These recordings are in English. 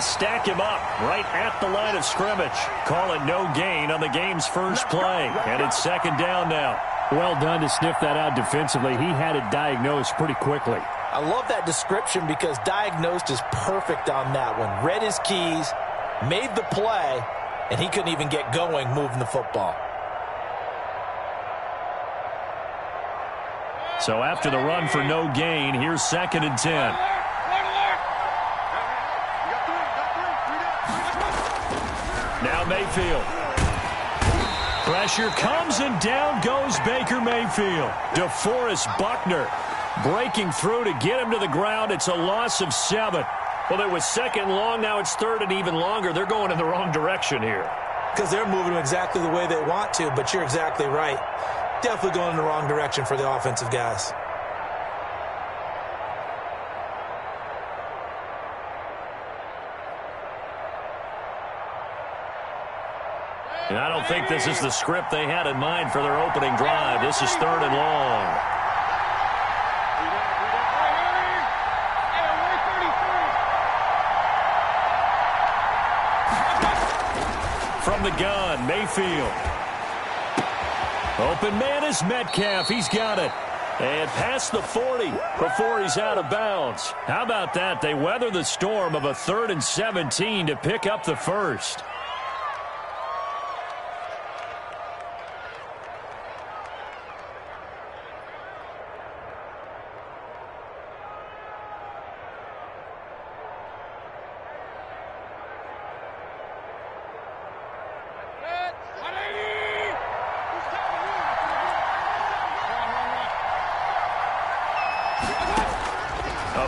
stack him up right at the line of scrimmage. Call it no gain on the game's first play. And it's second down now. Well done to sniff that out defensively. He had it diagnosed pretty quickly. I love that description because diagnosed is perfect on that one. Read his keys, made the play, and he couldn't even get going moving the football. So after the run for no gain, here's second and 10. Now Mayfield. Pressure comes and down goes Baker Mayfield. DeForest Buckner breaking through to get him to the ground. It's a loss of 7. Well, it was second long. Now it's third and even longer. They're going in the wrong direction here. Because they're moving exactly the way they want to, but you're exactly right. Definitely going in the wrong direction for the offensive guys. And I don't think this is the script they had in mind for their opening drive. This is third and long. From the gun, Mayfield. Open man is Metcalf. He's got it. And past the 40 before he's out of bounds. How about that? They weather the storm of a 3rd and 17 to pick up the first.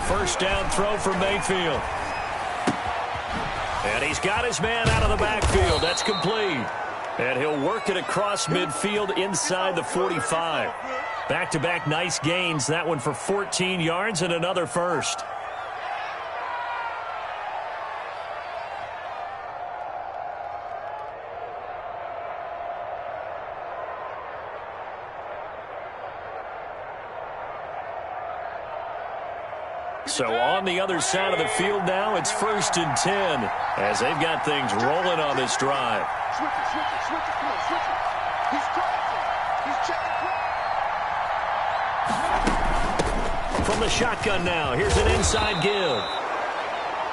First down throw for Mayfield. And he's got his man out of the backfield. That's complete. And he'll work it across midfield inside the 45. Back-to-back nice gains. That one for 14 yards and another first. So on the other side of the field now, it's 1st and 10 as they've got things rolling on this drive. From the shotgun now, here's an inside give.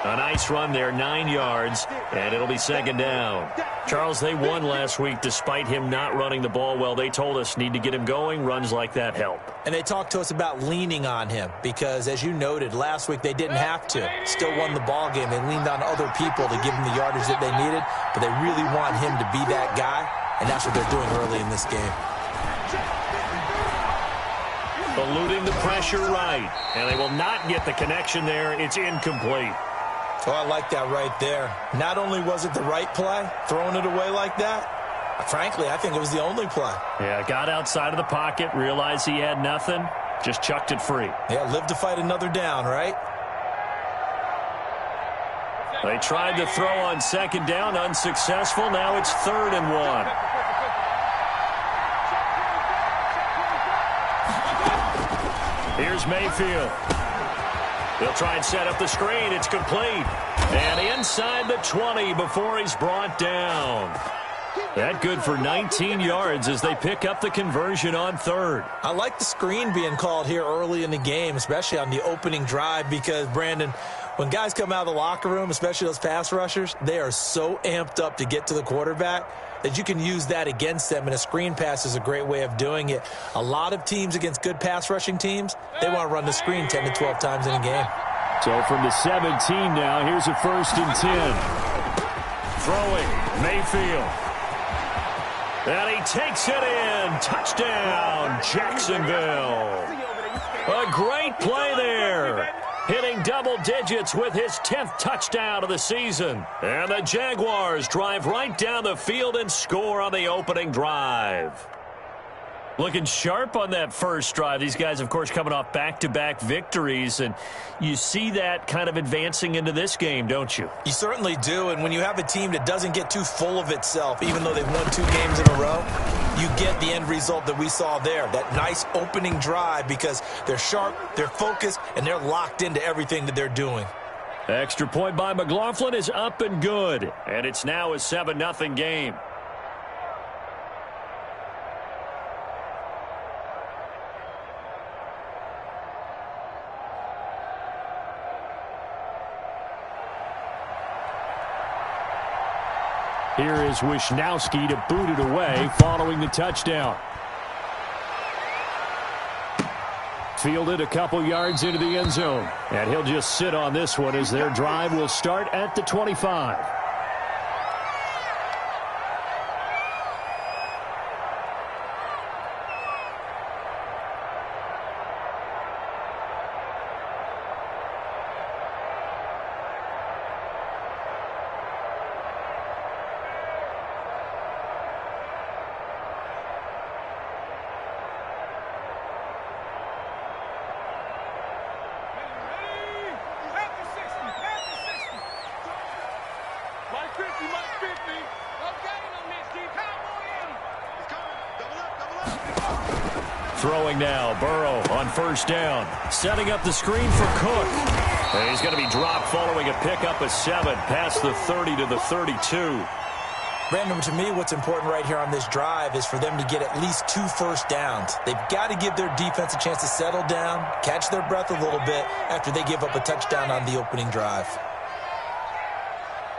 A nice run there, 9 yards, and it'll be second down. Charles, they won last week despite him not running the ball well. They told us need to get him going. Runs like that help. And they talked to us about leaning on him because, as you noted, last week they didn't have to. Still won the ball game. They leaned on other people to give him the yardage that they needed, but they really want him to be that guy, and that's what they're doing early in this game. Eluding the pressure right, and they will not get the connection there. It's incomplete. Oh, I like that right there. Not only was it the right play, throwing it away like that, frankly, I think it was the only play. Yeah, got outside of the pocket, realized he had nothing, just chucked it free. Yeah, live to fight another down, right? They tried to throw on second down, unsuccessful. Now it's 3rd and 1. Here's Mayfield. He'll try and set up the screen. It's complete. And inside the 20 before he's brought down. That good for 19 yards as they pick up the conversion on 3rd. I like the screen being called here early in the game, especially on the opening drive, because, Brandon, when guys come out of the locker room, especially those pass rushers, they are so amped up to get to the quarterback that you can use that against them, and a screen pass is a great way of doing it. A lot of teams against good pass rushing teams, they want to run the screen 10 to 12 times in a game. So from the 17 now, here's a 1st and 10. Throwing, Mayfield. And he takes it in. Touchdown, Jacksonville. A great play there. Hitting double digits with his 10th touchdown of the season. And the Jaguars drive right down the field and score on the opening drive. Looking sharp on that first drive. These guys, of course, coming off back-to-back victories, and you see that kind of advancing into this game, don't you? You certainly do, and when you have a team that doesn't get too full of itself, even though they've won 2 games in a row, you get the end result that we saw there, that nice opening drive, because they're sharp, they're focused, and they're locked into everything that they're doing. Extra point by McLaughlin is up and good. And it's now a 7-0 game. Here is Wisnowski to boot it away following the touchdown. Fielded a couple yards into the end zone. And he'll just sit on this one as their drive will start at the 25. Throwing now, Burrow on first down. Setting up the screen for Cook. And he's going to be dropped following a pickup of 7 past the 30 to the 32. Brandon, to me, what's important right here on this drive is for them to get at least 2 first downs. They've got to give their defense a chance to settle down, catch their breath a little bit after they give up a touchdown on the opening drive.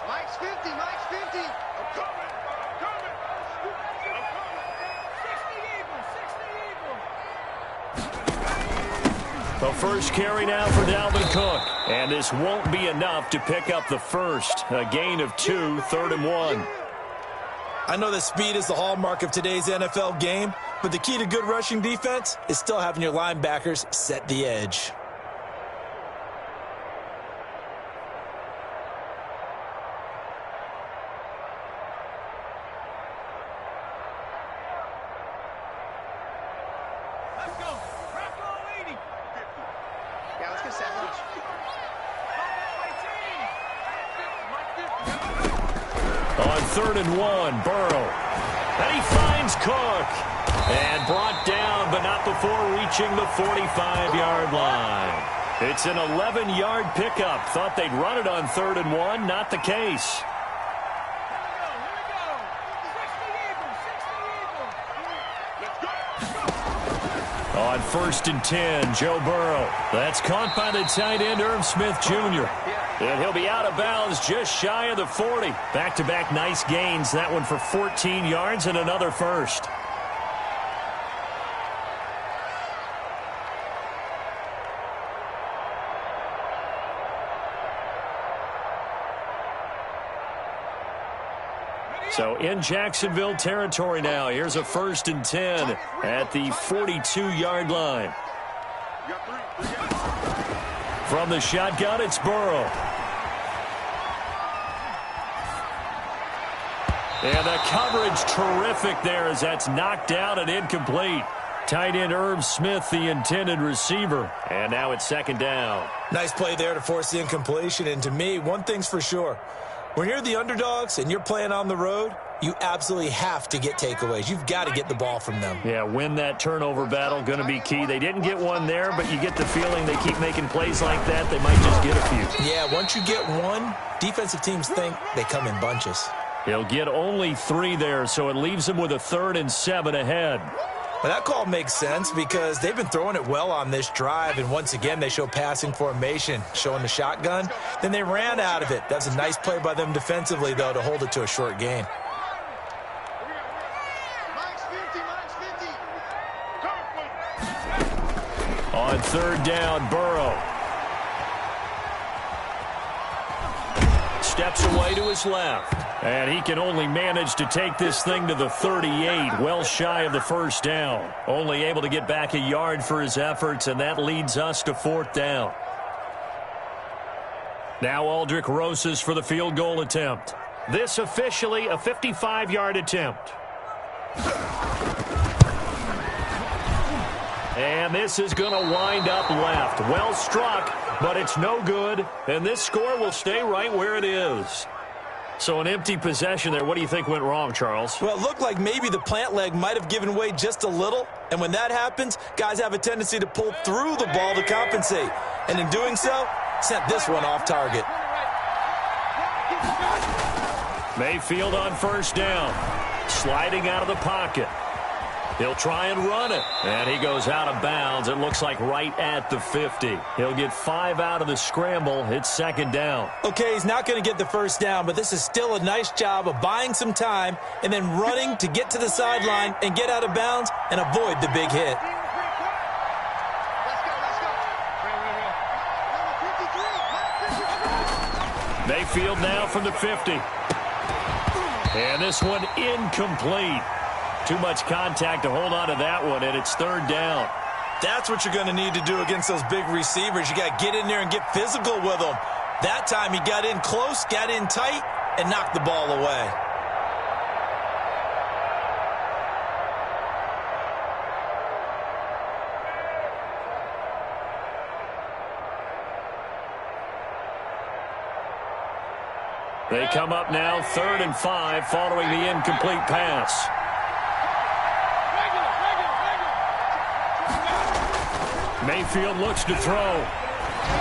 Mike's 50, Mike's 50. I'm coming. The first carry now for Dalvin Cook. And this won't be enough to pick up the first. A gain of 2, 3rd and 1. I know that speed is the hallmark of today's NFL game, but the key to good rushing defense is still having your linebackers set the edge. On 3rd and 1, Burrow. And he finds Cook. And brought down, but not before reaching the 45-yard line. It's an 11-yard pickup. Thought they'd run it on 3rd and 1. Not the case. On 1st and 10, Joe Burrow. That's caught by the tight end, Irv Smith Jr. And he'll be out of bounds just shy of the 40. Back-to-back nice gains. That one for 14 yards and another first. So in Jacksonville territory now. Here's a 1st and 10 at the 42-yard line. From the shotgun, it's Burrow. And the coverage terrific there as that's knocked down and incomplete. Tight end Irv Smith, the intended receiver. And now it's 2nd down. Nice play there to force the incompletion. And to me, one thing's for sure. When you're the underdogs and you're playing on the road, you absolutely have to get takeaways. You've got to get the ball from them. Yeah, win that turnover battle, going to be key. They didn't get one there, but you get the feeling they keep making plays like that, they might just get a few. Yeah, once you get one, defensive teams think they come in bunches. He'll get only 3 there, so it leaves him with a 3rd and 7 ahead. Well, that call makes sense because they've been throwing it well on this drive, and once again they show passing formation, showing the shotgun. Then they ran out of it. That's a nice play by them defensively, though, to hold it to a short gain. On 3rd down, Burrow. Steps away to his left. And he can only manage to take this thing to the 38, well shy of the 1st down. Only able to get back a yard for his efforts, and that leads us to 4th down. Now Aldrick Rosas for the field goal attempt. This officially a 55-yard attempt. And this is going to wind up left. Well struck, but it's no good. And this score will stay right where it is. So an empty possession there. What do you think went wrong, Charles? Well, it looked like maybe the plant leg might have given way just a little. And when that happens, guys have a tendency to pull through the ball to compensate. And in doing so, Sent this one off target. Mayfield on first down. Sliding out of the pocket. He'll try and run it. And he goes out of bounds. It looks like right at the 50. He'll get 5 out of the scramble. It's second down. Okay, he's not going to get the first down, but this is still a nice job of buying some time and then running to get to the sideline and get out of bounds and avoid the big hit. Mayfield now from the 50. And this one incomplete. Too much contact to hold on to that one, and it's third down. That's what you're going to need to do against those big receivers. You got to get in there and get physical with them. That time he got in close, got in tight, and knocked the ball away. They come up now 3rd and 5 following the incomplete pass. Mayfield looks to throw.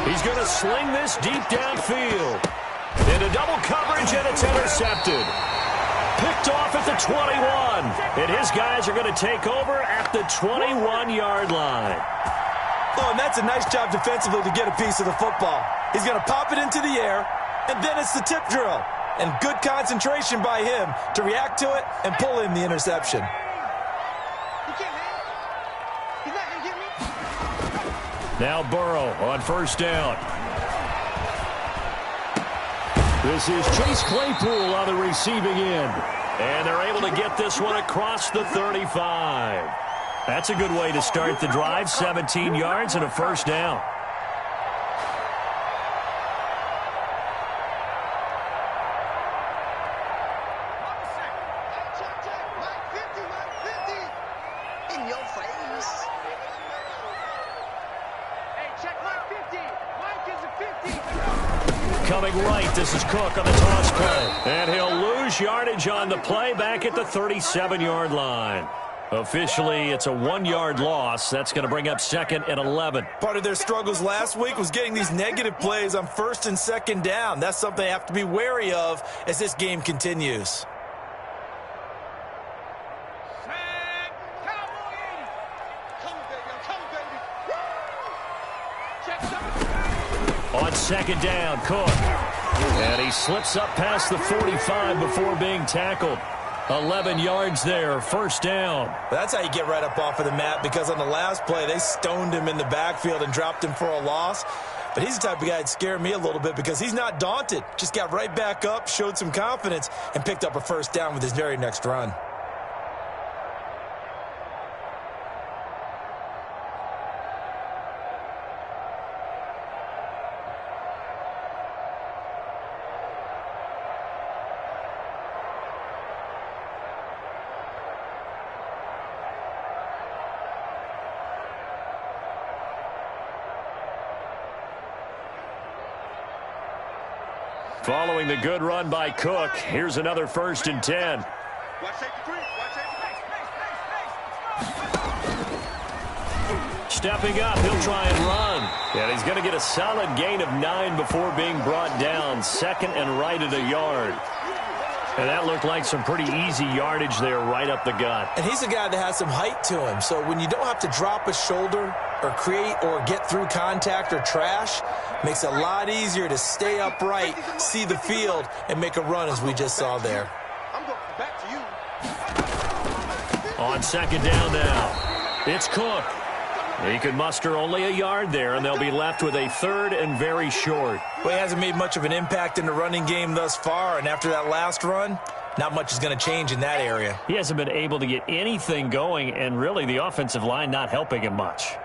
He's going to sling this deep downfield. Into double coverage, and it's intercepted. Picked off at the 21. And his guys are going to take over at the 21-yard line. Oh, and that's a nice job defensively to get a piece of the football. He's going to pop it into the air, and then it's the tip drill. And good concentration by him to react to it and pull in the interception. Now Burrow on first down. This is Chase Claypool on the receiving end. And they're able to get this one across the 35. That's a good way to start the drive. 17 yards and a first down. Coming right, this is Cook on the toss play. And he'll lose yardage on the play back at the 37-yard line. Officially, it's a 1-yard loss. That's going to bring up 2nd and 11. Part of their struggles last week was getting these negative plays on 1st and 2nd down. That's something they have to be wary of as this game continues. On 2nd down, Cook. And he slips up past the 45 before being tackled. 11 yards there, first down. That's how you get right up off of the mat, because on the last play, they stoned him in the backfield and dropped him for a loss. But he's the type of guy that scared me a little bit because he's not daunted. Just got right back up, showed some confidence, and picked up a first down with his very next run. Following the good run by Cook, here's another 1st and 10. Stepping up, he'll try and run. And he's going to get a solid gain of 9 before being brought down. 2nd and right at a yard. And that looked like some pretty easy yardage there right up the gut. And he's a guy that has some height to him. So when you don't have to drop a shoulder or create or get through contact or trash, makes it a lot easier to stay upright, see the field, and make a run as we just saw there. I'm going back to you. On 2nd down now, it's Cook. He can muster only a yard there, and they'll be left with a 3rd and very short. Well, he hasn't made much of an impact in the running game thus far, and after that last run, not much is going to change in that area. He hasn't been able to get anything going, and really the offensive line not helping him much.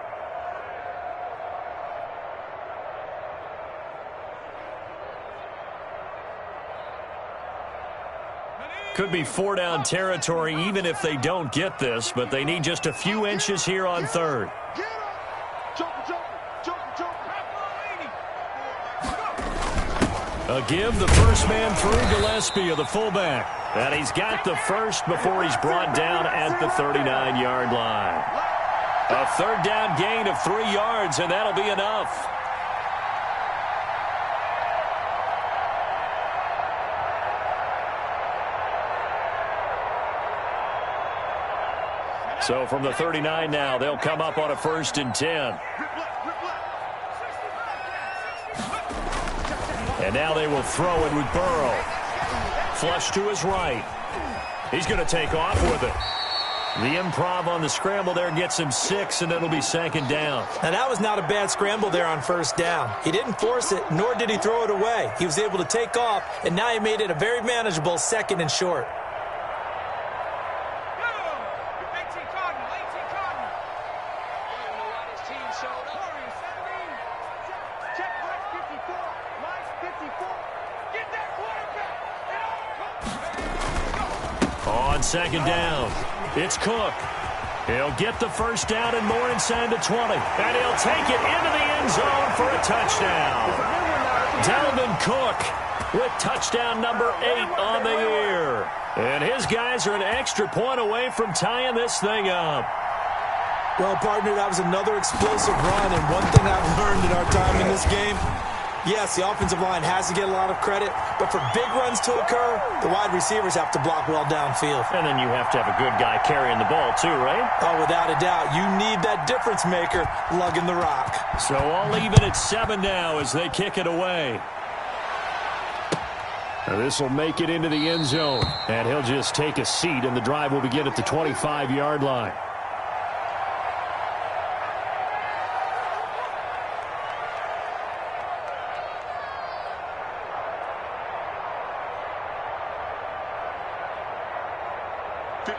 Could be 4-down territory even if they don't get this, but they need just a few inches here on 3rd. A give, the first man through Gillespie of the fullback. And he's got the first before he's brought down at the 39-yard line. A 3rd down gain of 3 yards, and that'll be enough. So from the 39 now, they'll come up on a 1st and 10. And now they will throw it with Burrow. Flush to his right. He's going to take off with it. The improv on the scramble there gets him 6, and it'll be 2nd down. Now, that was not a bad scramble there on 1st down. He didn't force it, nor did he throw it away. He was able to take off, and now he made it a very manageable 2nd and short. On 2nd down, it's Cook. He'll get the 1st down and more inside the 20. And he'll take it into the end zone for a touchdown. Dalvin Cook with touchdown number 8 on the year. And his guys are an extra point away from tying this thing up. Well, partner, that was another explosive run. And one thing I've learned in our time in this game, yes, the offensive line has to get a lot of credit, but for big runs to occur, the wide receivers have to block well downfield. And then you have to have a good guy carrying the ball too, right? Oh, without a doubt. You need that difference maker lugging the rock. So all even at 7 now as they kick it away. This will make it into the end zone, and he'll just take a seat, and the drive will begin at the 25-yard line.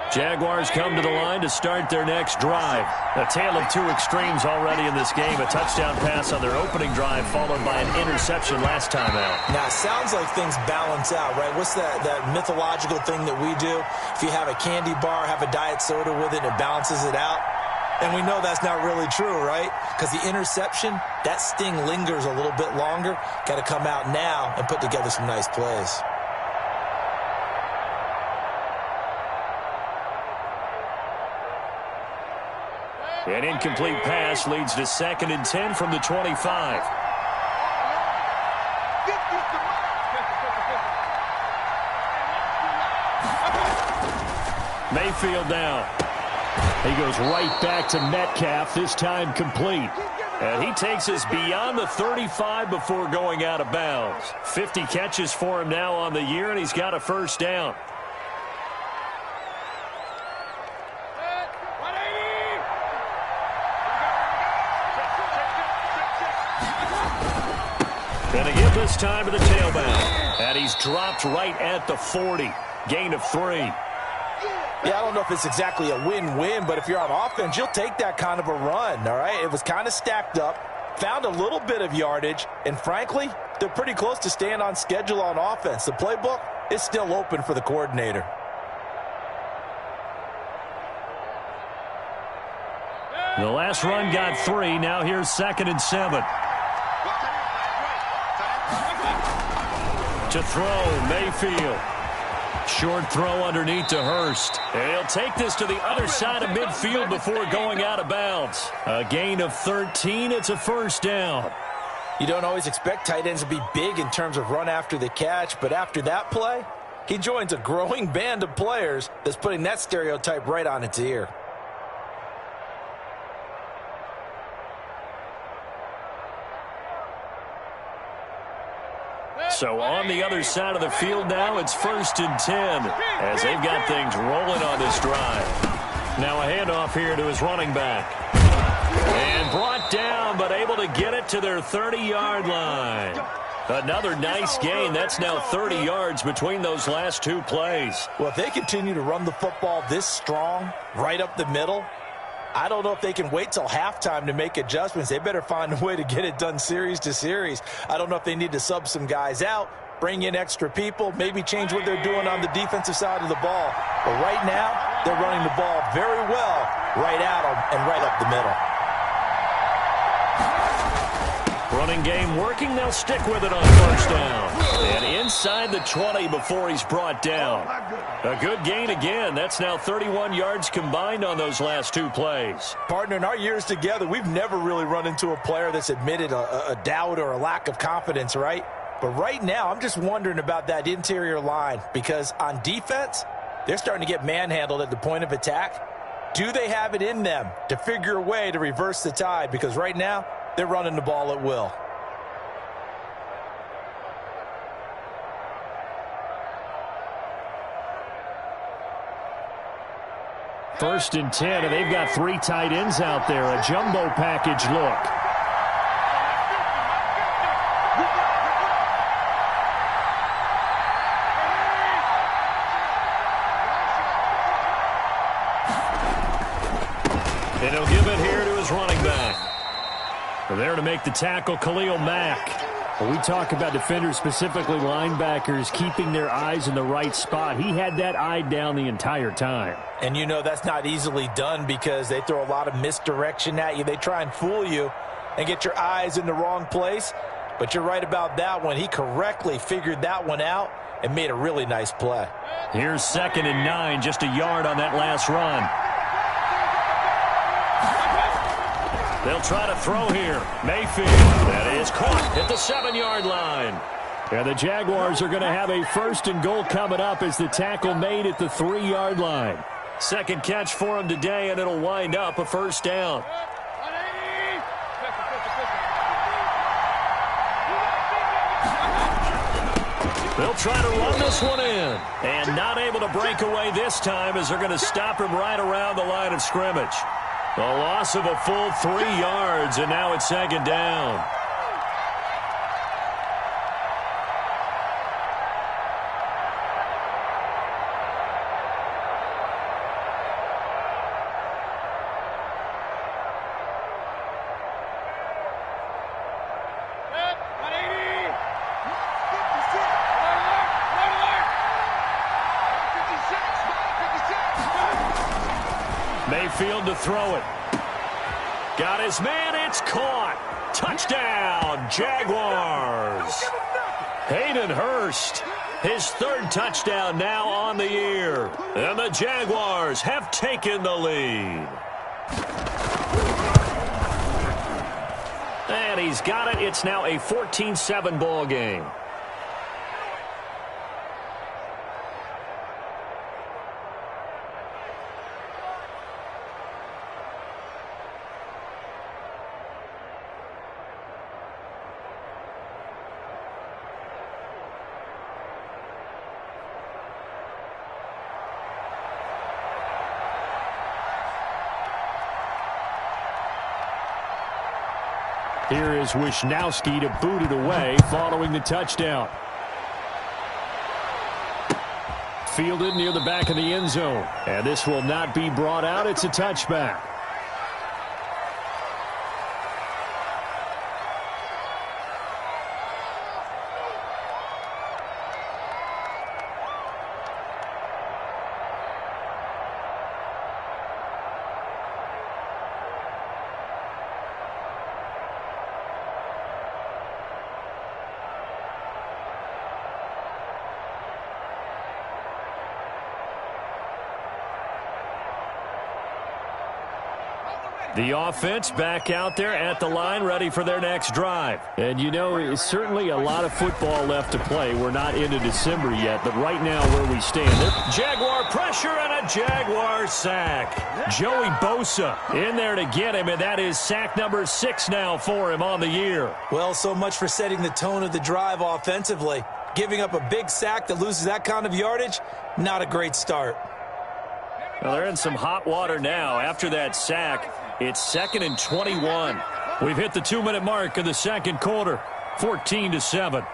Jaguars come to the line to start their next drive. A tale of two extremes already in this game. A touchdown pass on their opening drive followed by an interception last time out. Now, it sounds like things balance out, right? What's that mythological thing that we do? If you have a candy bar, have a diet soda with it, and it balances it out. And we know that's not really true, right? Because the interception, that sting lingers a little bit longer. Got to come out now and put together some nice plays. An incomplete pass leads to 2nd and 10 from the 25. Mayfield now. He goes right back to Metcalf, this time complete. And he takes us beyond the 35 before going out of bounds. 50 catches for him now on the year, and he's got a 1st down. Gonna give this time to the tailback. And he's dropped right at the 40. Gain of 3. Yeah, I don't know if it's exactly a win-win, but if you're on offense, you'll take that kind of a run, all right? It was kind of stacked up, found a little bit of yardage, and frankly, they're pretty close to staying on schedule on offense. The playbook is still open for the coordinator. The last run got 3. Now here's 2nd and 7. To throw, Mayfield. Short throw underneath to Hurst. And he'll take this to the other side of midfield before going out of bounds. A gain of 13. It's a 1st down. You don't always expect tight ends to be big in terms of run after the catch, but after that play, he joins a growing band of players that's putting that stereotype right on its ear. So on the other side of the field now, it's 1st and 10 as they've got things rolling on this drive. Now a handoff here to his running back. And brought down, but able to get it to their 30-yard line. Another nice gain. That's now 30 yards between those last 2 plays. Well, if they continue to run the football this strong, right up the middle, I don't know if they can wait till halftime to make adjustments. They better find a way to get it done series to series. I don't know if they need to sub some guys out, bring in extra people, maybe change what they're doing on the defensive side of the ball. But right now, they're running the ball very well right at them and right up the middle. Running game working. They'll stick with it on 1st down. And inside the 20 before he's brought down. A good gain again. That's now 31 yards combined on those last 2 plays. Partner, in our years together, we've never really run into a player that's admitted a doubt or a lack of confidence, right? But right now, I'm just wondering about that interior line because on defense, they're starting to get manhandled at the point of attack. Do they have it in them to figure a way to reverse the tide? Because right now, they're running the ball at will. First and 10, and they've got 3 tight ends out there. A jumbo package look. And he'll give it here to his running back. There to make the tackle, Khalil Mack. When we talk about defenders, specifically linebackers, keeping their eyes in the right spot, he had that eye down the entire time. And you know that's not easily done because they throw a lot of misdirection at you. They try and fool you and get your eyes in the wrong place. But you're right about that one. He correctly figured that one out and made a really nice play. Here's 2nd and 9, just a yard on that last run. They'll try to throw here. Mayfield. That is caught at the 7-yard line. And the Jaguars are going to have a 1st and goal coming up as the tackle made at the 3-yard line. Second catch for him today, and it'll wind up a 1st down. They'll try to run this one in. And not able to break away this time as they're going to stop him right around the line of scrimmage. A loss of a full 3 yards, and now it's 2nd down. Mayfield to throw it. Got his man, it's caught. Touchdown, Jaguars. Hayden Hurst, his 3rd touchdown now on the year. And the Jaguars have taken the lead. And he's got it. It's now a 14-7 ball game. Here is Wisnowski to boot it away following the touchdown. Fielded near the back of the end zone. And this will not be brought out. It's a touchback. The offense back out there at the line, ready for their next drive. And, you know, it's certainly a lot of football left to play. We're not into December yet, but right now where we stand. Jaguar pressure and a Jaguar sack. Joey Bosa in there to get him, and that is sack number 6 now for him on the year. Well, so much for setting the tone of the drive offensively. Giving up a big sack that loses that kind of yardage, not a great start. Well, they're in some hot water now after that sack. It's 2nd and 21. We've hit the 2-minute mark of the second quarter. 14-7.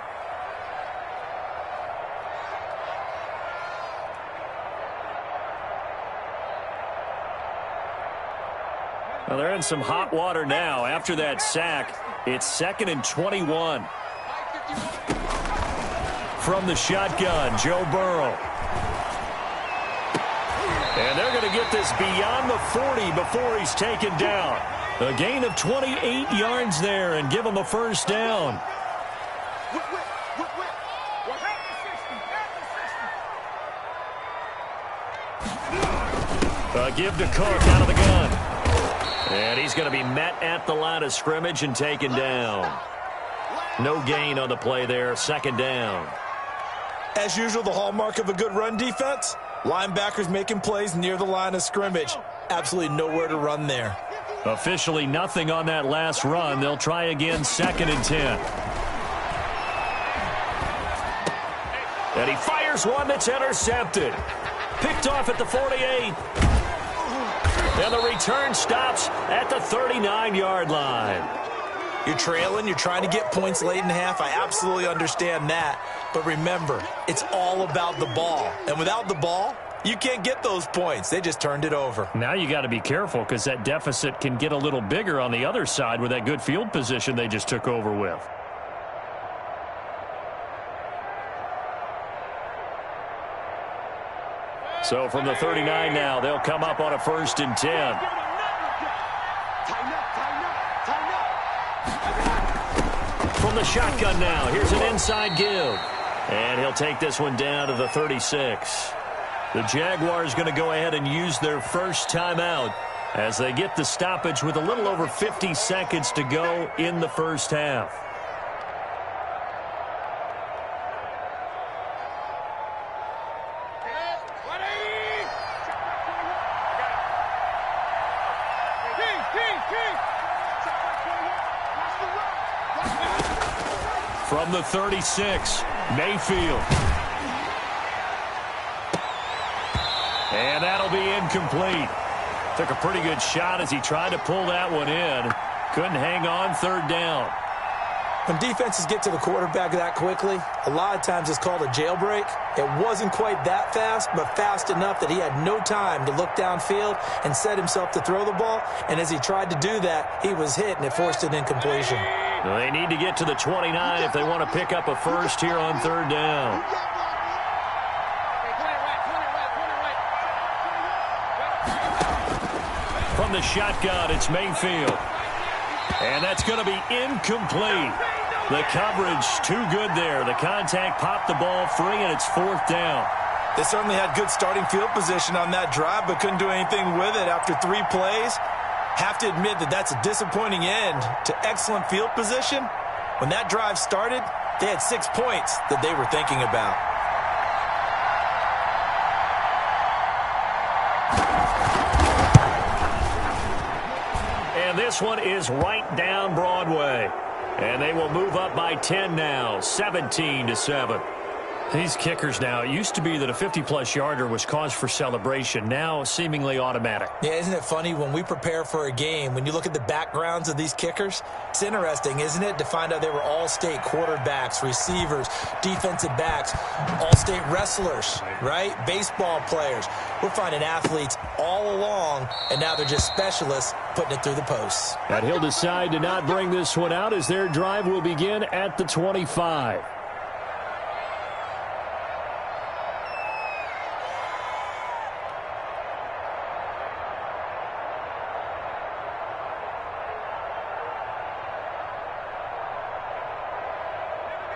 Well, they're in some hot water now after that sack. It's 2nd and 21. From the shotgun, Joe Burrow. And they're going to get this beyond the 40 before he's taken down. A gain of 28 yards there and give him a 1st down. A give to Cook out of the gun. And he's going to be met at the line of scrimmage and taken down. No gain on the play there, 2nd down. As usual, the hallmark of a good run defense, linebackers making plays near the line of scrimmage. Absolutely nowhere to run there. Officially nothing on that last run. They'll try again, 2nd and 10. And he fires one that's intercepted. Picked off at the 48. And the return stops at the 39-yard line. You're trailing. You're trying to get points late in the half. I absolutely understand that. But remember, it's all about the ball. And without the ball, you can't get those points. They just turned it over. Now you got to be careful because that deficit can get a little bigger on the other side with that good field position they just took over with. So from the 39 now, they'll come up on a 1st and 10. From the shotgun now, here's an inside give. And he'll take this one down to the 36. The Jaguars going to go ahead and use their first timeout as they get the stoppage with a little over 50 seconds to go in the first half. From the 36, Mayfield. And that'll be incomplete. Took a pretty good shot as he tried to pull that one in. Couldn't hang on, 3rd down. When defenses get to the quarterback that quickly, a lot of times it's called a jailbreak. It wasn't quite that fast, but fast enough that he had no time to look downfield and set himself to throw the ball. And as he tried to do that, he was hit, and it forced an incompletion. They need to get to the 29 if they want to pick up a first here on 3rd down. From the shotgun, it's Mayfield. And that's going to be incomplete. The coverage too good there. The contact popped the ball free, and it's 4th down. They certainly had good starting field position on that drive, but couldn't do anything with it after 3 plays. Have to admit that that's a disappointing end to excellent field position. When that drive started, they had 6 points that they were thinking about. And this one is right down Broadway. And they will move up by 10 now, 17-7. These kickers now, it used to be that a 50-plus yarder was cause for celebration, now seemingly automatic. Yeah, isn't it funny when we prepare for a game, when you look at the backgrounds of these kickers, it's interesting, isn't it, to find out they were all-state quarterbacks, receivers, defensive backs, all-state wrestlers, right? Baseball players. We're finding athletes all along, and now they're just specialists putting it through the posts. And he'll decide to not bring this one out as their drive will begin at the 25.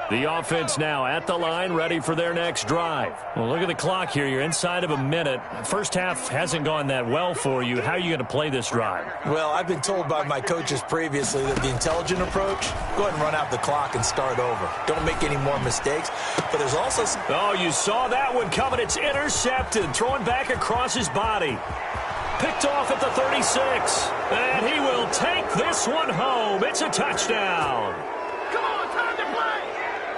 The offense now at the line, ready for their next drive. Well, look at the clock here. You're inside of a minute. First half hasn't gone that well for you. How are you going to play this drive? Well, I've been told by my coaches previously that the intelligent approach, go ahead and run out the clock and start over. Don't make any more mistakes. But there's also some... Oh, you saw that one coming. It's intercepted. Throwing back across his body. Picked off at the 36. And he will take this one home. It's a touchdown.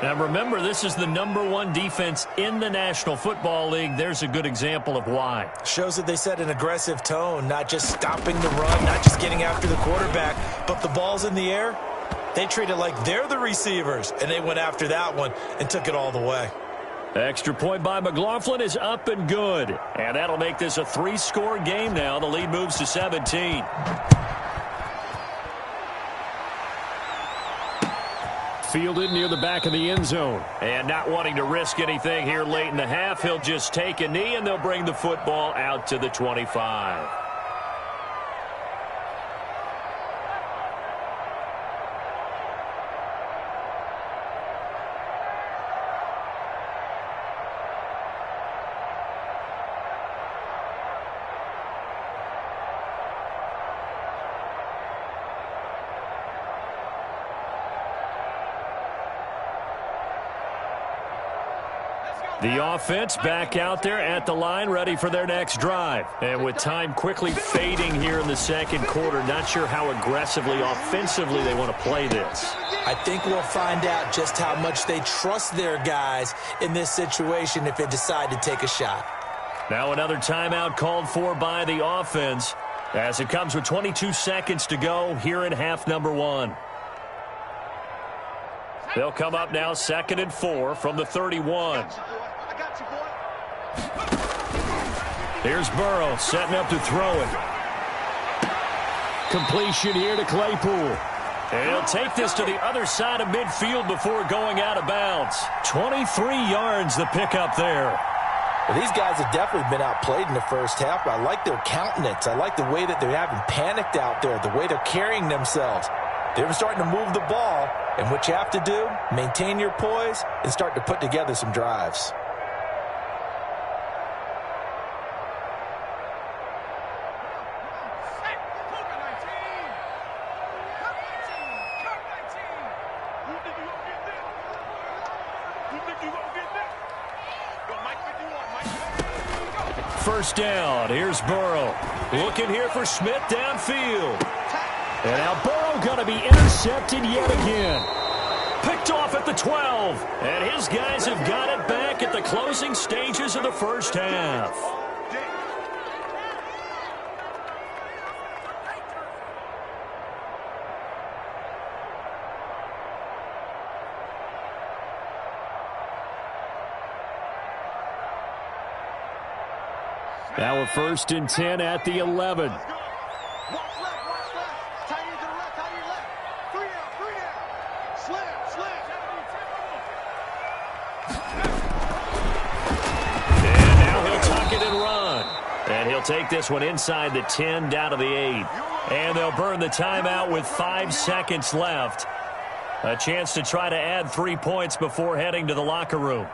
Now, remember, this is the #1 defense in the National Football League. There's a good example of why. Shows that they set an aggressive tone, not just stopping the run, not just getting after the quarterback, but the ball's in the air. They treat it like they're the receivers, and they went after that one and took it all the way. Extra point by McLaughlin is up and good. And that'll make this a 3-score game now. The lead moves to 17. Fielded near the back of the end zone. And not wanting to risk anything here late in the half, he'll just take a knee, and they'll bring the football out to the 25. The offense back out there at the line, ready for their next drive. And with time quickly fading here in the second quarter, not sure how aggressively, offensively they want to play this. I think we'll find out just how much they trust their guys in this situation if they decide to take a shot. Now another timeout called for by the offense as it comes with 22 seconds to go here in half number one. They'll come up now 2nd and 4 from the 31. Here's Burrow setting up to throw it. Completion here to Claypool. And he'll take this to the other side of midfield before going out of bounds. 23 yards the pickup there. Well, these guys have definitely been outplayed in the first half, but I like their countenance. I like the way that they're having panicked out there, the way they're carrying themselves. They're starting to move the ball, and what you have to do, maintain your poise and start to put together some drives. First down. Here's Burrow. Looking here for Smith downfield. And now Burrow going to be intercepted yet again. Picked off at the 12. And his guys have got it back at the closing stages of the first half. Now a 1st and 10 at the 11. Watch left, watch left. Tight end to the left, tight end left. 3 down. Slam. And now he'll tuck it and run. And he'll take this one inside the 10 down to the 8. And they'll burn the timeout with 5 seconds left. A chance to try to add 3 points before heading to the locker room.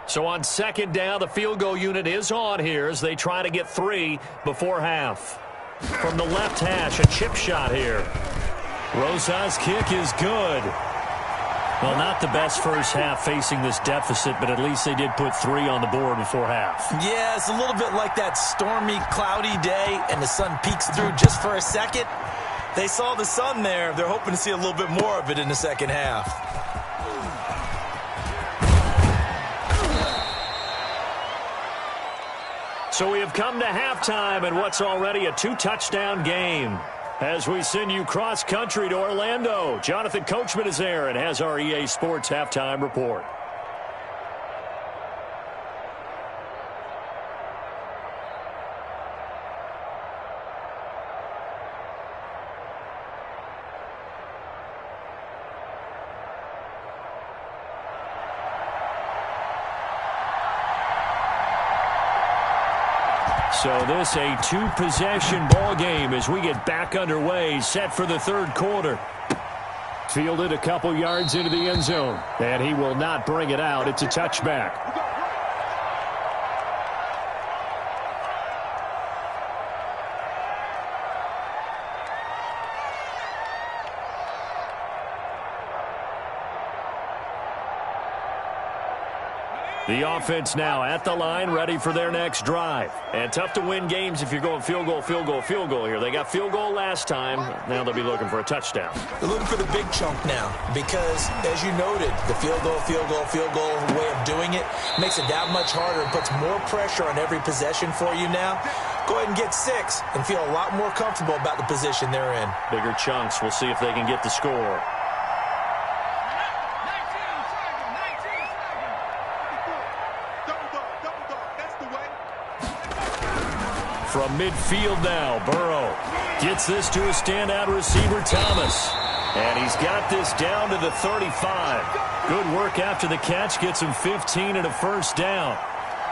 So on 2nd down, the field goal unit is on here as they try to get 3 before half. From the left hash, a chip shot here. Rosa's kick is good. Well, not the best first half facing this deficit, but at least they did put 3 on the board before half. Yeah, it's a little bit like that stormy, cloudy day, and the sun peeks through just for a second. They saw the sun there. They're hoping to see a little bit more of it in the second half. So we have come to halftime in what's already a 2-touchdown game. As we send you cross-country to Orlando, Jonathan Coachman is there and has our EA Sports halftime report. So this a 2-possession ball game as we get back underway, set for the 3rd quarter. Fielded a couple yards into the end zone, and he will not bring it out. It's a touchback. The offense now at the line, ready for their next drive. And tough to win games if you're going field goal here. They got field goal last time. Now they'll be looking for a touchdown. They're looking for the big chunk now because, as you noted, the field goal way of doing it makes it that much harder and puts more pressure on every possession for you now. Go ahead and get 6 and feel a lot more comfortable about the position they're in. Bigger chunks. We'll see if they can get the score. From midfield now, Burrow gets this to a standout receiver, Thomas. And he's got this down to the 35. Good work after the catch, gets him 15 and a first down.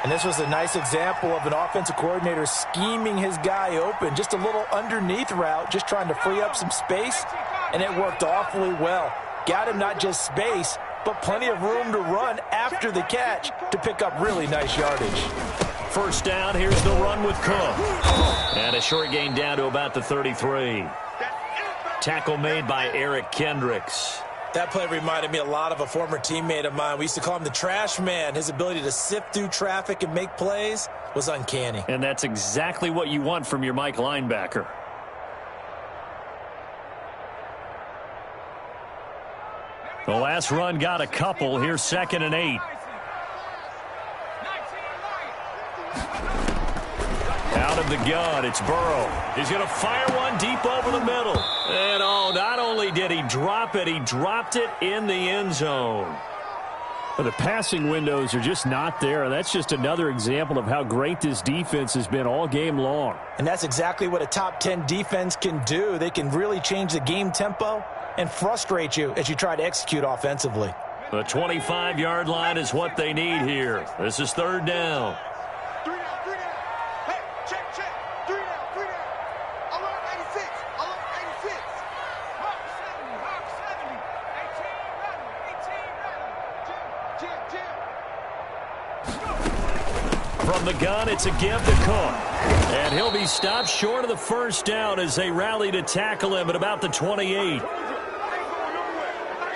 And this was a nice example of an offensive coordinator scheming his guy open. Just a little underneath route, just trying to free up some space, and it worked awfully well. Got him not just space, but plenty of room to run after the catch to pick up really nice yardage. first down. Here's the run with Cook. And a short gain down to about the 33. Tackle made by Eric Kendricks. That play reminded me a lot of a former teammate of mine. We used to call him the trash man. His ability to sift through traffic and make plays was uncanny. And that's exactly what you want from your Mike linebacker. The last run got a couple. Here's 2nd and 8. Out of the gun, it's Burrow. He's going to fire one deep over the middle. And, oh, not only did he drop it, he dropped it in the end zone. Well, the passing windows are just not there. That's just another example of how great this defense has been all game long. And that's exactly what a top 10 defense can do. They can really change the game tempo and frustrate you as you try to execute offensively. The 25-yard line is what they need here. This is 3rd down. 3 down, 3 down. Hey, check. 3 down, 3 down. Alert 86. Alert 86. Hawk 70. 18 ready. Jim. From the gun, it's a give to Cook. And he'll be stopped short of the first down as they rally to tackle him at about the 28.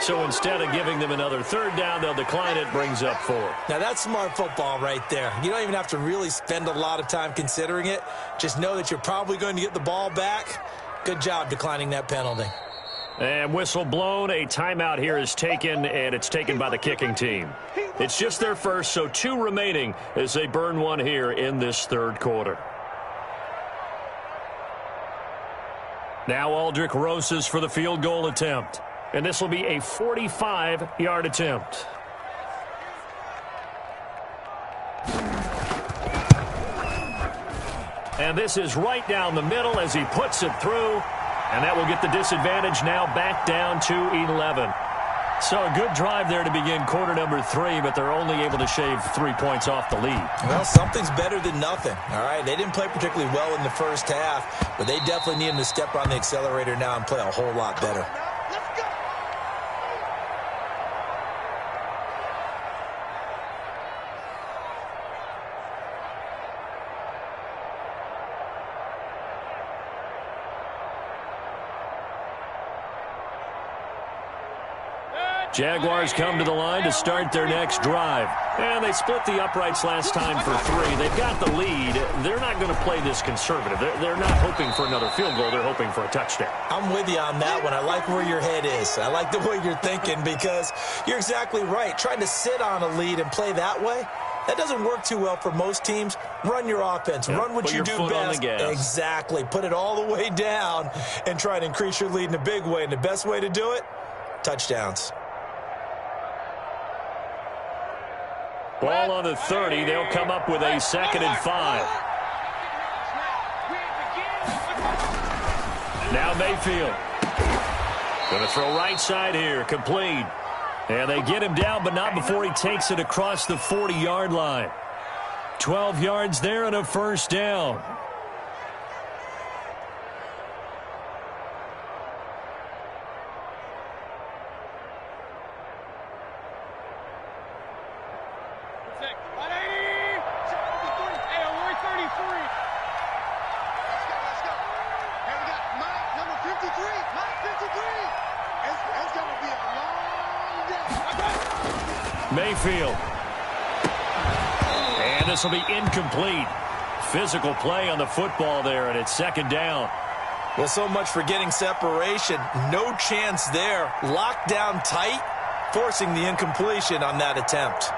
So instead of giving them another 3rd down, they'll decline it, brings up 4. Now, that's smart football right there. You don't even have to really spend a lot of time considering it. Just know that you're probably going to get the ball back. Good job declining that penalty. And whistle blown. A timeout here is taken, and it's taken by the kicking team. It's just their first, so 2 remaining as they burn one here in this 3rd quarter. Now Aldrick Rosas for the field goal attempt. And this will be a 45-yard attempt. And this is right down the middle as he puts it through. And that will get the disadvantage now back down to 11. So a good drive there to begin quarter number 3, but they're only able to shave 3 points off the lead. Well, something's better than nothing, all right? They didn't play particularly well in the first half, but they definitely need them to step on the accelerator now and play a whole lot better. Let's go. Jaguars come to the line to start their next drive. And they split the uprights last time for 3. They've got the lead. They're not going to play this conservative. They're not hoping for another field goal. They're hoping for a touchdown. I'm with you on that one. I like where your head is. I like the way you're thinking because you're exactly right. Trying to sit on a lead and play that way, that doesn't work too well for most teams. Run your offense. Yep. Run what you do best. Exactly. Put it all the way down and try to increase your lead in a big way. And the best way to do it, touchdowns. Ball on the 30. They'll come up with a 2nd and 5. Now Mayfield. Going to throw right side here. Complete. And they get him down, but not before he takes it across the 40-yard line. 12 yards there and a first down. Mayfield. And this will be incomplete. Physical play on the football there, and it's 2nd down. Well, so much for getting separation. No chance there. Locked down tight, forcing the incompletion on that attempt.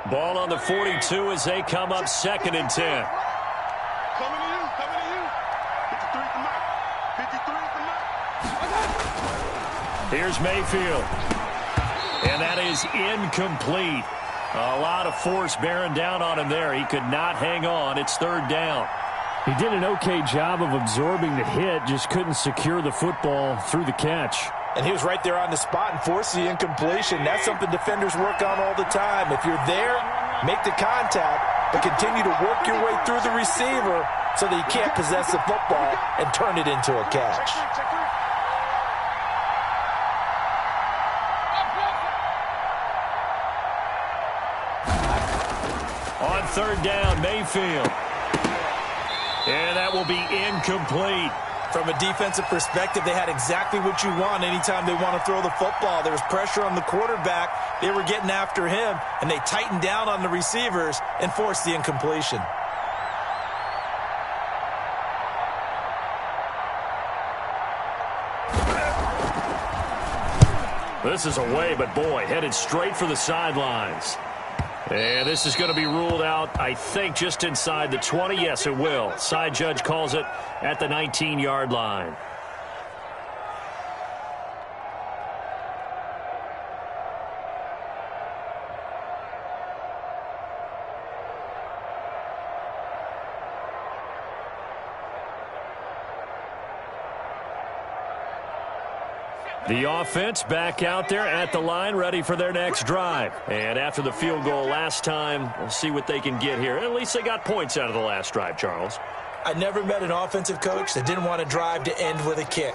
Ball on the 42 as they come up 2nd and 10. Coming to you. 53 for Mike. 53 for Mike. Here's Mayfield. And that is incomplete. A lot of force bearing down on him there. He could not hang on. It's 3rd down. He did an okay job of absorbing the hit, just couldn't secure the football through the catch. And he was right there on the spot and forced the incompletion. That's something defenders work on all the time. If you're there, make the contact, but continue to work your way through the receiver so that you can't possess the football and turn it into a catch. On third down, Mayfield. And that will be incomplete. From a defensive perspective, they had exactly what you want anytime they want to throw the football. There was pressure on the quarterback. They were getting after him, and they tightened down on the receivers and forced the incompletion. This is away, but boy, headed straight for the sidelines. And this is going to be ruled out, I think, just inside the 20. Yes, it will. Side judge calls it at the 19-yard line. The offense back out there at the line, ready for their next drive. And after the field goal last time, we'll see what they can get here. At least they got points out of the last drive, Charles. I never met an offensive coach that didn't want to drive to end with a kick.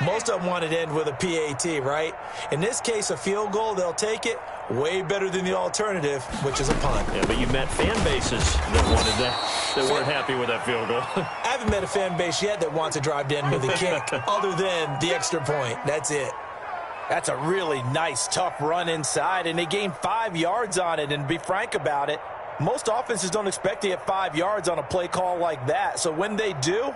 Most of them wanted to end with a PAT, right? In this case, a field goal, they'll take it. Way better than the alternative, which is a punt. Yeah, but you met fan bases that wanted that, that weren't happy with that field goal. I haven't met a fan base yet that wants to drive to end with a kick, other than the extra point. That's it. That's a really nice, tough run inside, and they gained 5 yards on it. And to be frank about it, most offenses don't expect to get 5 yards on a play call like that. So when they do,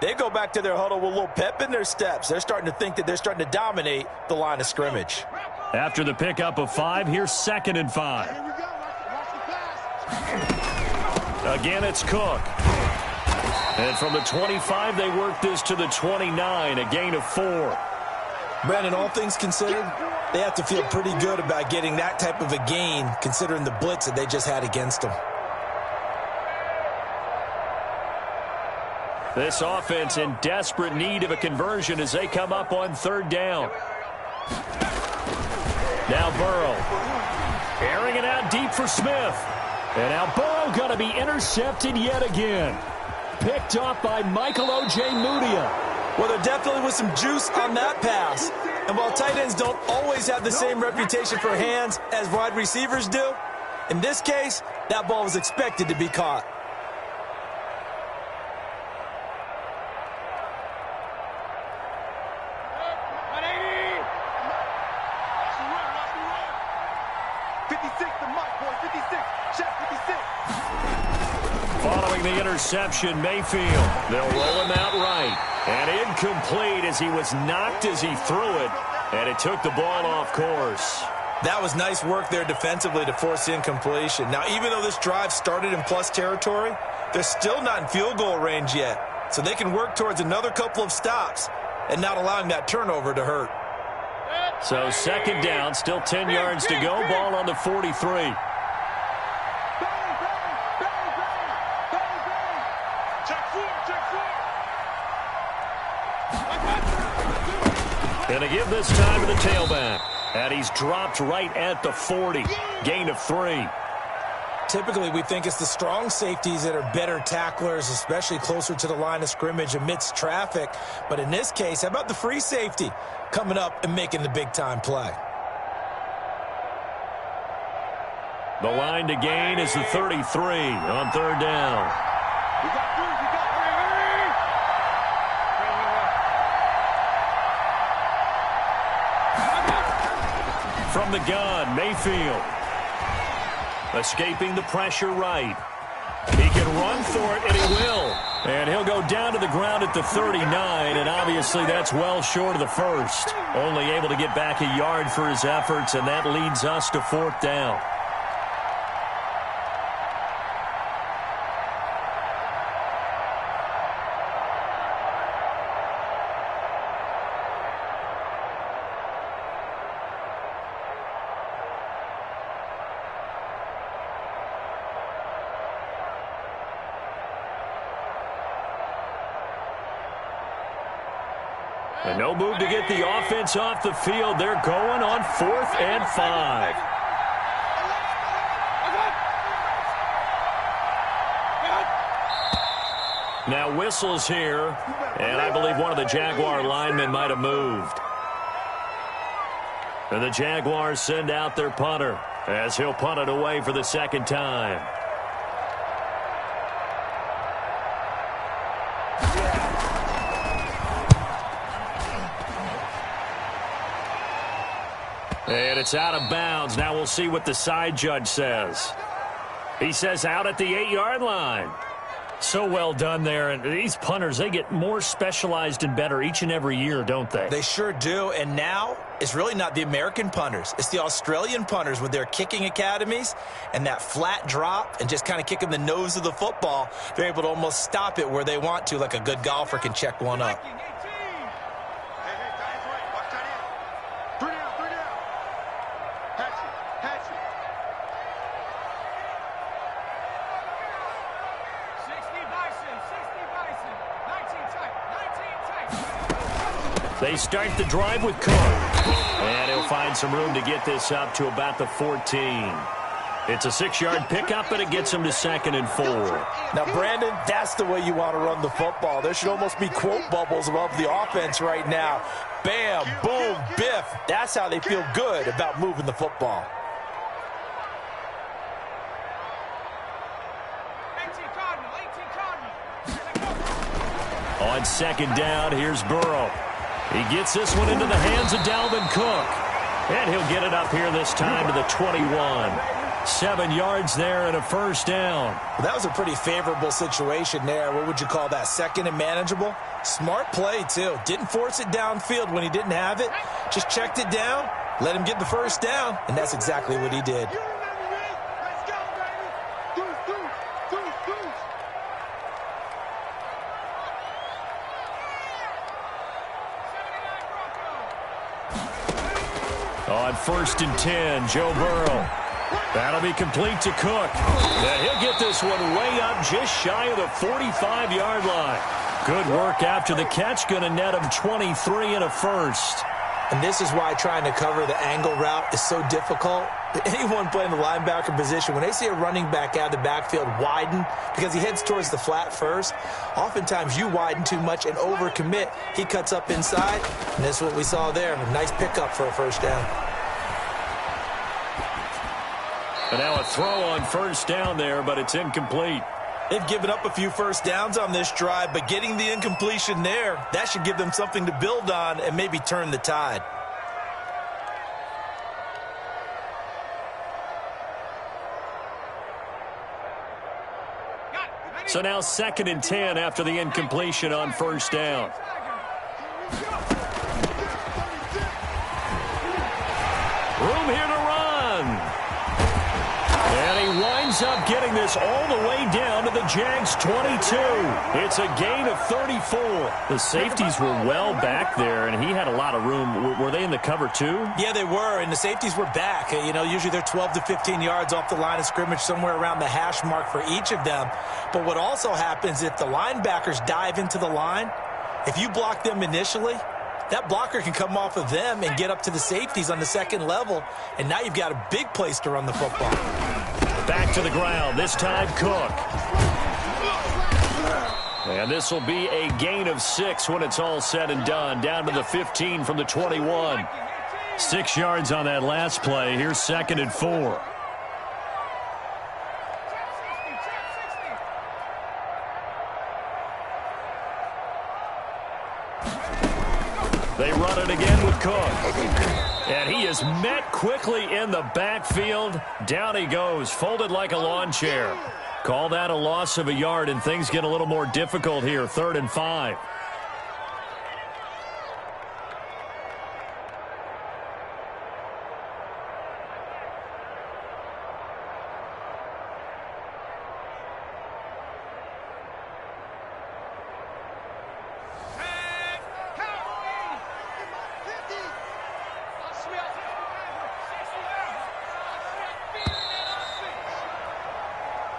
they go back to their huddle with a little pep in their steps. They're starting to think that they're starting to dominate the line of scrimmage. After the pickup of 5, here's 2nd and 5. Again, it's Cook. And from the 25, they work this to the 29, a gain of 4. Brandon, all things considered, they have to feel pretty good about getting that type of a gain, considering the blitz that they just had against them. This offense in desperate need of a conversion as they come up on 3rd down. Now Burrow. Airing it out deep for Smith. And now Burrow going to be intercepted yet again. Picked off by Michael Ojemudia. Well, there definitely was some juice on that pass. And while tight ends don't always have the same reputation for hands as wide receivers do, in this case, that ball was expected to be caught. Following the interception, Mayfield. They'll roll him out right. And incomplete as he was knocked as he threw it. And it took the ball off course. That was nice work there defensively to force the incompletion. Now, even though this drive started in plus territory, they're still not in field goal range yet. So they can work towards another couple of stops and not allowing that turnover to hurt. So 2nd down, still 10 yards to go. Ball on the 43. Going to give this time to the tailback. And he's dropped right at the 40. Gain of 3. Typically, we think it's the strong safeties that are better tacklers, especially closer to the line of scrimmage amidst traffic. But in this case, how about the free safety coming up and making the big-time play? The line to gain is the 33 on 3rd down. From the gun, Mayfield. Escaping the pressure right. He can run for it, and he will. And he'll go down to the ground at the 39, and obviously that's well short of the first. Only able to get back a yard for his efforts, and that leads us to 4th down. And no move to get the offense off the field. They're going on 4th and 5. Now whistles here, and I believe one of the Jaguar linemen might have moved. And the Jaguars send out their punter as he'll punt it away for the second time. And it's out of bounds. Now we'll see what the side judge says. He says out at the 8-yard line. So well done there. And these punters, they get more specialized and better each and every year, don't they? They sure do. And now it's really not the American punters. It's the Australian punters with their kicking academies and that flat drop and just kind of kicking the nose of the football. They're able to almost stop it where they want to, like a good golfer can check one up. They start the drive with Cook. And he'll find some room to get this up to about the 14. It's a 6-yard pickup, and it gets him to 2nd and 4. Now, Brandon, that's the way you want to run the football. There should almost be quote bubbles above the offense right now. Bam, boom, biff. That's how they feel good about moving the football. On 2nd down, here's Burrow. He gets this one into the hands of Dalvin Cook. And he'll get it up here this time to the 21. 7 yards there and a 1st down. Well, that was a pretty favorable situation there. What would you call that? 2nd and manageable? Smart play, too. Didn't force it downfield when he didn't have it. Just checked it down, let him get the 1st down, and that's exactly what he did. On 1st and 10, Joe Burrow. That'll be complete to Cook. And he'll get this one way up just shy of the 45-yard line. Good work after the catch. Going to net him 23 and a 1st. And this is why trying to cover the angle route is so difficult. Anyone playing the linebacker position, when they see a running back out of the backfield widen because he heads towards the flat first, oftentimes you widen too much and overcommit. He cuts up inside, and that's what we saw there. A nice pickup for a 1st down. And now a throw on 1st down there, but it's incomplete. They've given up a few 1st downs on this drive, but getting the incompletion there, that should give them something to build on and maybe turn the tide. So now 2nd and 10 after the incompletion on 1st down. Room here to run. And he winds up getting this all the way down to the Jags 22. It's a gain of 34. The safeties were well back there, and he had a lot of room. Were they in the cover too? Yeah, they were, and the safeties were back. You know, usually they're 12 to 15 yards off the line of scrimmage, somewhere around the hash mark for each of them. But what also happens if the linebackers dive into the line, if you block them initially, that blocker can come off of them and get up to the safeties on the 2nd level, and now you've got a big place to run the football. Back to the ground, this time Cook. And this will be a gain of 6 when it's all said and done, down to the 15 from the 21. 6 yards on that last play. Here's 2nd and 4. They run it again with Cook. And he is met quickly in the backfield. Down he goes, folded like a lawn chair. Call that a loss of a yard, and things get a little more difficult here. 3rd and 5.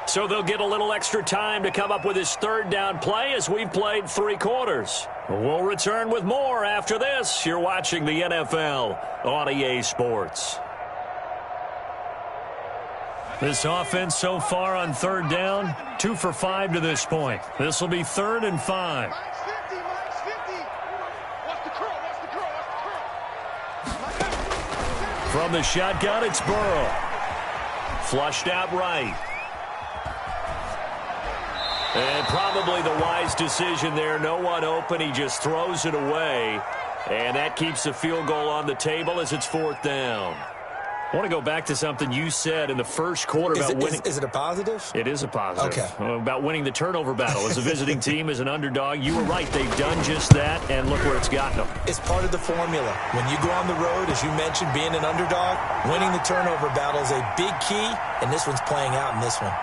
So they'll get a little extra time to come up with his 3rd down play as we've played 3 quarters. We'll return with more after this. You're watching the NFL on EA Sports. This offense so far on third down, 2 for 5 to this point. This will be 3rd and 5. Max 50, Max 50. Watch the curl, watch the curl, watch the curl. From the shotgun, it's Burrow. Flushed out right. And probably the wise decision there. No one open. He just throws it away. And that keeps the field goal on the table as it's 4th down. I want to go back to something you said in the first quarter about winning. Is it a positive? It is a positive. Okay. About winning the turnover battle. As a visiting team, as an underdog, you were right. They've done just that, and look where it's gotten them. It's part of the formula. When you go on the road, as you mentioned, being an underdog, winning the turnover battle is a big key, and this one's playing out in this one.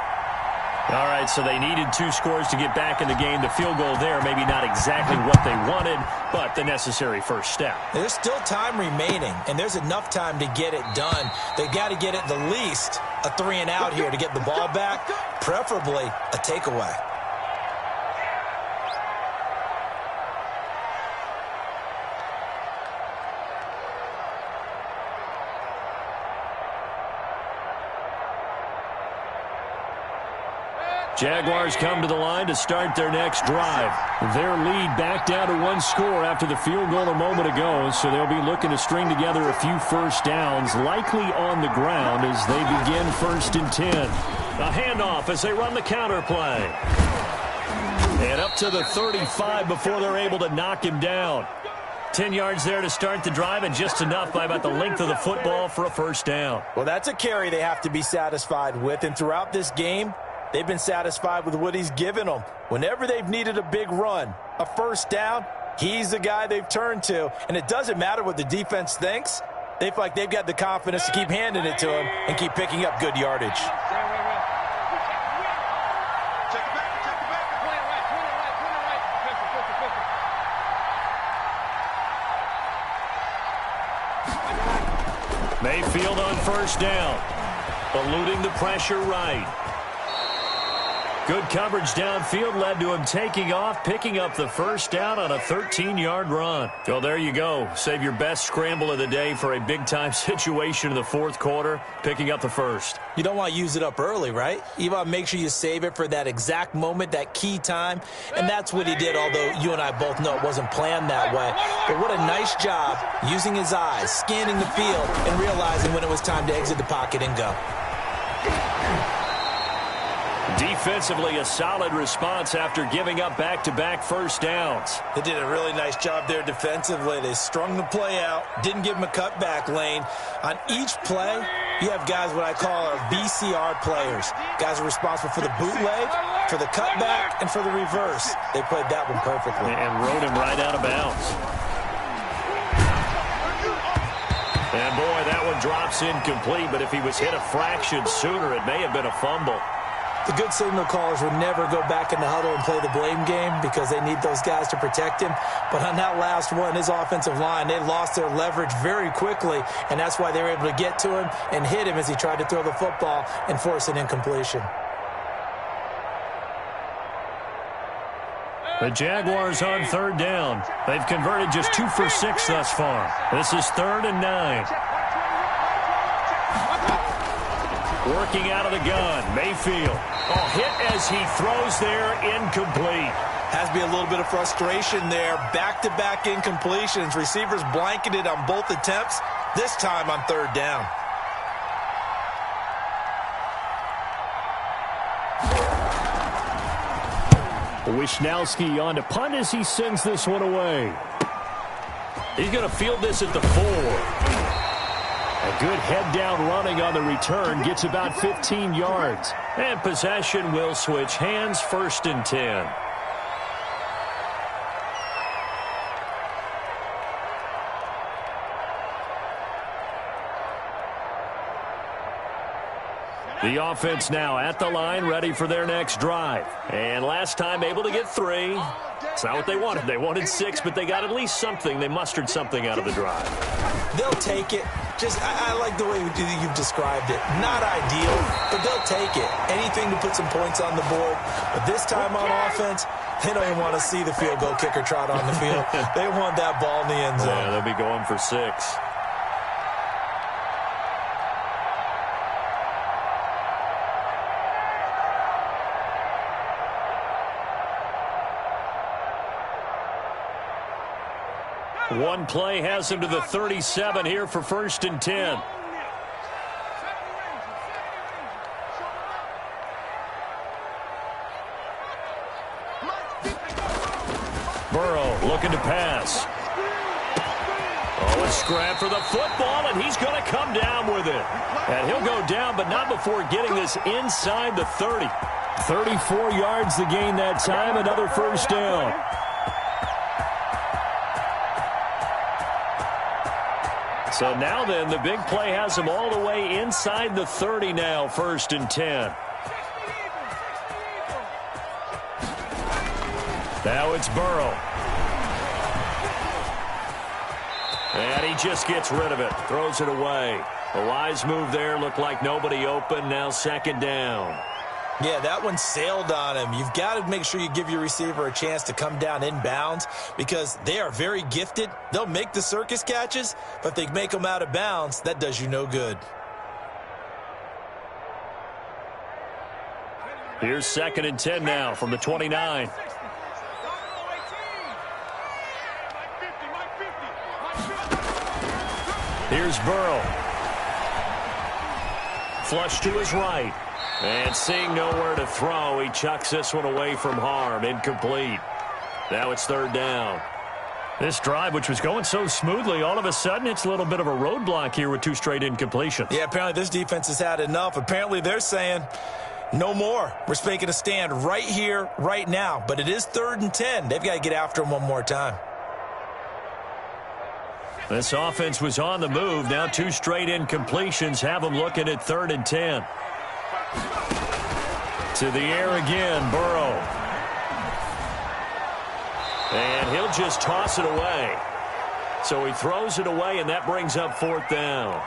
All right, so they needed 2 scores to get back in the game. The field goal there, maybe not exactly what they wanted, but the necessary first step. There's still time remaining, and there's enough time to get it done. They've got to get at the least a 3-and-out here to get the ball back, preferably a takeaway. Jaguars come to the line to start their next drive. Their lead back down to 1 score after the field goal a moment ago, so they'll be looking to string together a few first downs, likely on the ground as they begin 1st and 10. A handoff as they run the counter play. And up to the 35 before they're able to knock him down. 10 yards there to start the drive, and just enough by about the length of the football for a first down. Well, that's a carry they have to be satisfied with, and throughout this game, they've been satisfied with what he's given them. Whenever they've needed a big run, a first down, he's the guy they've turned to. And it doesn't matter what the defense thinks. They feel like they've got the confidence to keep handing it to him and keep picking up good yardage. Mayfield on first down. Eluding the pressure right. Good coverage downfield led to him taking off, picking up the first down on a 13-yard run. So there you go. Save your best scramble of the day for a big-time situation in the 4th quarter, picking up the first. You don't want to use it up early, right? You want to make sure you save it for that exact moment, that key time. And that's what he did, although you and I both know it wasn't planned that way. But what a nice job using his eyes, scanning the field, and realizing when it was time to exit the pocket and go. Defensively, a solid response after giving up back-to-back first downs. They did a really nice job there defensively. They strung the play out, didn't give him a cutback lane. On each play, you have guys what I call our VCR players. Guys are responsible for the bootleg, for the cutback, and for the reverse. They played that one perfectly. And rode him right out of bounds. And boy, that one drops incomplete, but if he was hit a fraction sooner, it may have been a fumble. The good signal callers would never go back in the huddle and play the blame game because they need those guys to protect him. But on that last one, his offensive line, they lost their leverage very quickly, and that's why they were able to get to him and hit him as he tried to throw the football and force an incompletion. The Jaguars on third down. They've converted just 2 for 6 thus far. This is 3rd and 9. Working out of the gun, Mayfield. Oh, hit as he throws there, incomplete. Has to be a little bit of frustration there. Back-to-back incompletions. Receivers blanketed on both attempts, this time on 3rd down. Wisnowski on to punt as he sends this one away. He's going to field this at the 4. A good head-down running on the return gets about 15 yards. And possession will switch hands, 1st and 10. The offense now at the line, ready for their next drive. And last time able to get 3. It's not what they wanted. They wanted 6, but they got at least something. They mustered something out of the drive. They'll take it. I like the way you've described it. Not ideal, but they'll take it. Anything to put some points on the board. But this time on offense, they don't even want to see the field goal kicker trot on the field. They want that ball in the end zone. Yeah, they'll be going for 6. One play has him to the 37 here for 1st and 10. Burrow looking to pass. Oh, a scrap for the football, and he's going to come down with it. And he'll go down, but not before getting this inside the 30. 34 yards the gain that time, another 1st down. So now then, the big play has him all the way inside the 30 now, 1st and 10. Now it's Burrow. And he just gets rid of it, throws it away. A wise move there, looked like nobody open, now 2nd down. Yeah, that one sailed on him. You've got to make sure you give your receiver a chance to come down inbounds because they are very gifted. They'll make the circus catches, but if they make them out of bounds, that does you no good. Here's 2nd and 10 now from the 29. Here's Burrow. Flush to his right. And seeing nowhere to throw, he chucks this one away from harm. Incomplete. Now it's 3rd down. This drive, which was going so smoothly, all of a sudden it's a little bit of a roadblock here with 2 straight incompletions. Yeah, apparently this defense has had enough. Apparently they're saying, no more. We're making a stand right here, right now. But it is 3rd and 10. They've got to get after him one more time. This offense was on the move. Now 2 straight incompletions have them looking at 3rd and 10. To the air again, Burrow. And he'll just toss it away. So he throws it away, and that brings up 4th down.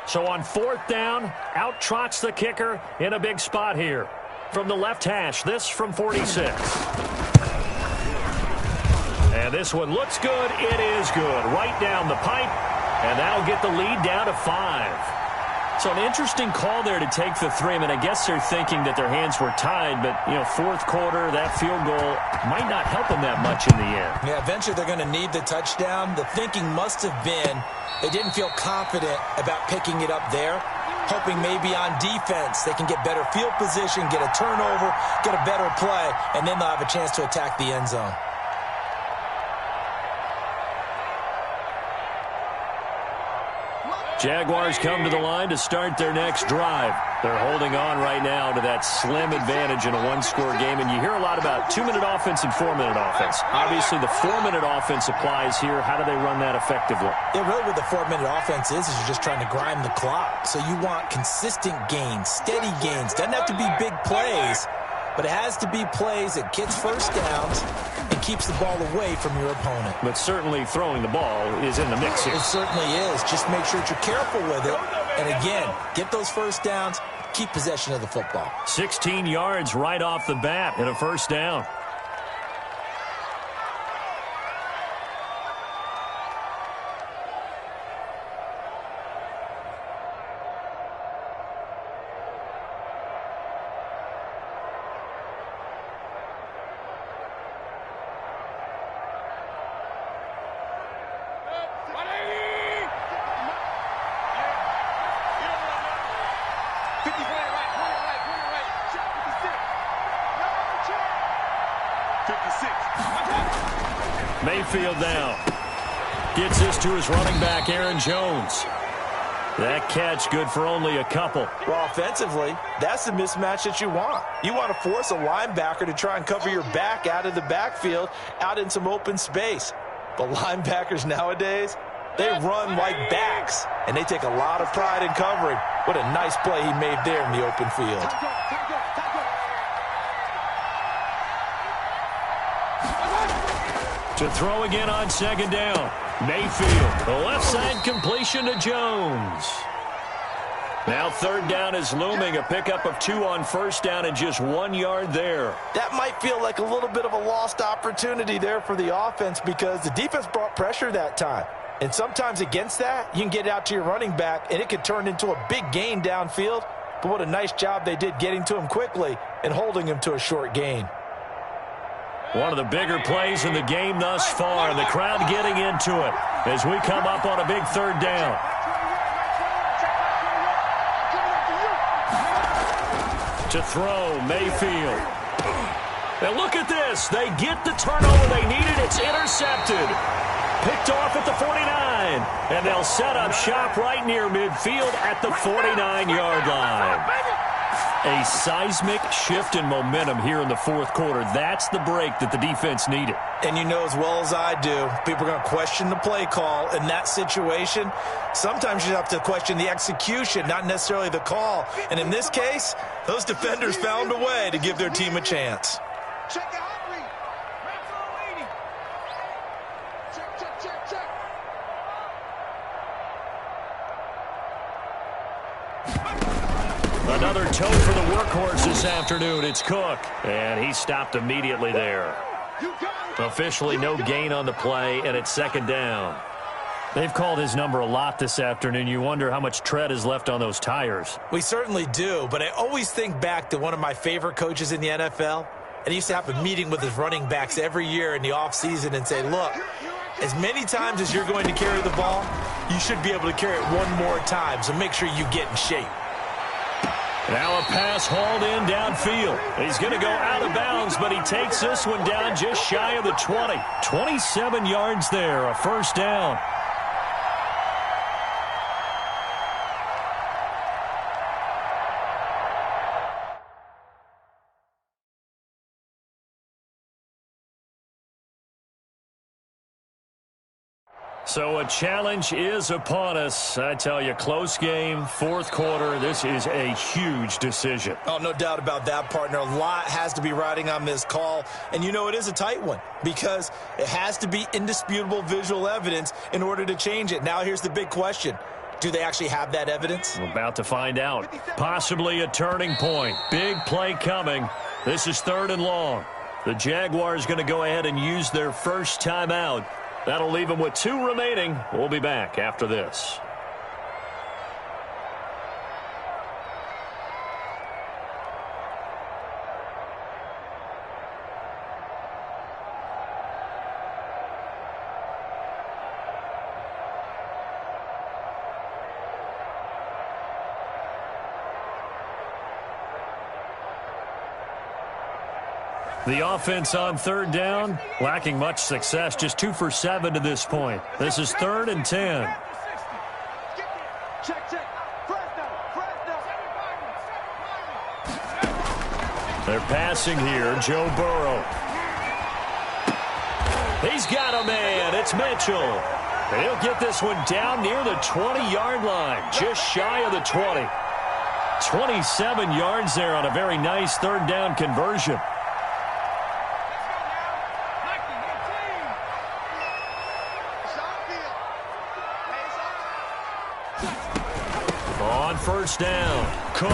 So on 4th down, out trots the kicker in a big spot here. From the left hash, this from 46. And this one looks good. It is good. Right down the pipe. And that'll get the lead down to 5. So an interesting call there to take the 3. I mean, I guess they're thinking that their hands were tied, but, you know, 4th quarter, that field goal might not help them that much in the end. Yeah, eventually they're going to need the touchdown. The thinking must have been they didn't feel confident about picking it up there, hoping maybe on defense they can get better field position, get a turnover, get a better play, and then they'll have a chance to attack the end zone. Jaguars come to the line to start their next drive. They're holding on right now to that slim advantage in a 1-score game, and you hear a lot about 2-minute offense and 4-minute offense. Obviously, the 4-minute offense applies here. How do they run that effectively? Yeah, really what the 4-minute offense is you're just trying to grind the clock. So you want consistent gains, steady gains. Doesn't have to be big plays, but it has to be plays that gets 1st downs and keeps the ball away from your opponent. But certainly throwing the ball is in the mix here. It certainly is. Just make sure that you're careful with it. And again, get those 1st downs, keep possession of the football. 16 yards right off the bat and a 1st down. Mayfield now gets this to his running back, Aaron Jones. That catch good for only a couple. Well, offensively, that's the mismatch that you want. You want to force a linebacker to try and cover your back out of the backfield, out in some open space. But linebackers nowadays, they run like backs, and they take a lot of pride in covering. What a nice play he made there in the open field. To throw again on 2nd down. Mayfield, the left side completion to Jones. Now 3rd down is looming. A pickup of 2 on 1st down and just 1 yard there. That might feel like a little bit of a lost opportunity there for the offense because the defense brought pressure that time. And sometimes against that, you can get out to your running back, and it could turn into a big gain downfield. But what a nice job they did getting to him quickly and holding him to a short gain. One of the bigger plays in the game thus far, and the crowd getting into it as we come up on a big third down. To throw, Mayfield. Now look at this. They get the turnover they needed. It's intercepted. Picked off at the 49. And they'll set up shop right near midfield at the 49-yard line. A seismic shift in momentum here in the fourth quarter. That's the break that the defense needed. And you know as well as I do, people are going to question the play call in that situation. Sometimes you have to question the execution, not necessarily the call. And in this case, those defenders found a way to give their team a chance. Check your hot read. Check. Another toe for the workhorse this afternoon. It's Cook. And he stopped immediately there. Officially no gain on the play, and it's second down. They've called his number a lot this afternoon. You wonder how much tread is left on those tires. We certainly do, but I always think back to one of my favorite coaches in the NFL. And he used to have a meeting with his running backs every year in the offseason and say, look, as many times as you're going to carry the ball, you should be able to carry it one more time, so make sure you get in shape. Now a pass hauled in downfield. He's going to go out of bounds, but he takes this one down just shy of the 20. 27 yards there, a first down. So a challenge is upon us. I tell you, close game, fourth quarter. This is a huge decision. Oh, no doubt about that, partner. A lot has to be riding on this call. And you know it is a tight one because it has to be indisputable visual evidence in order to change it. Now here's the big question. Do they actually have that evidence? We're about to find out. Possibly a turning point. Big play coming. This is third and long. The Jaguars going to go ahead and use their first timeout. That'll leave them with 2 remaining. We'll be back after this. The offense on third down, lacking much success, just 2 for 7 to this point. This is 3rd and 10. Check. They're passing here, Joe Burrow. He's got a man, it's Mitchell. And he'll get this one down near the 20-yard line, just shy of the 20. 27 yards there on a very nice third down conversion. First down, Cook.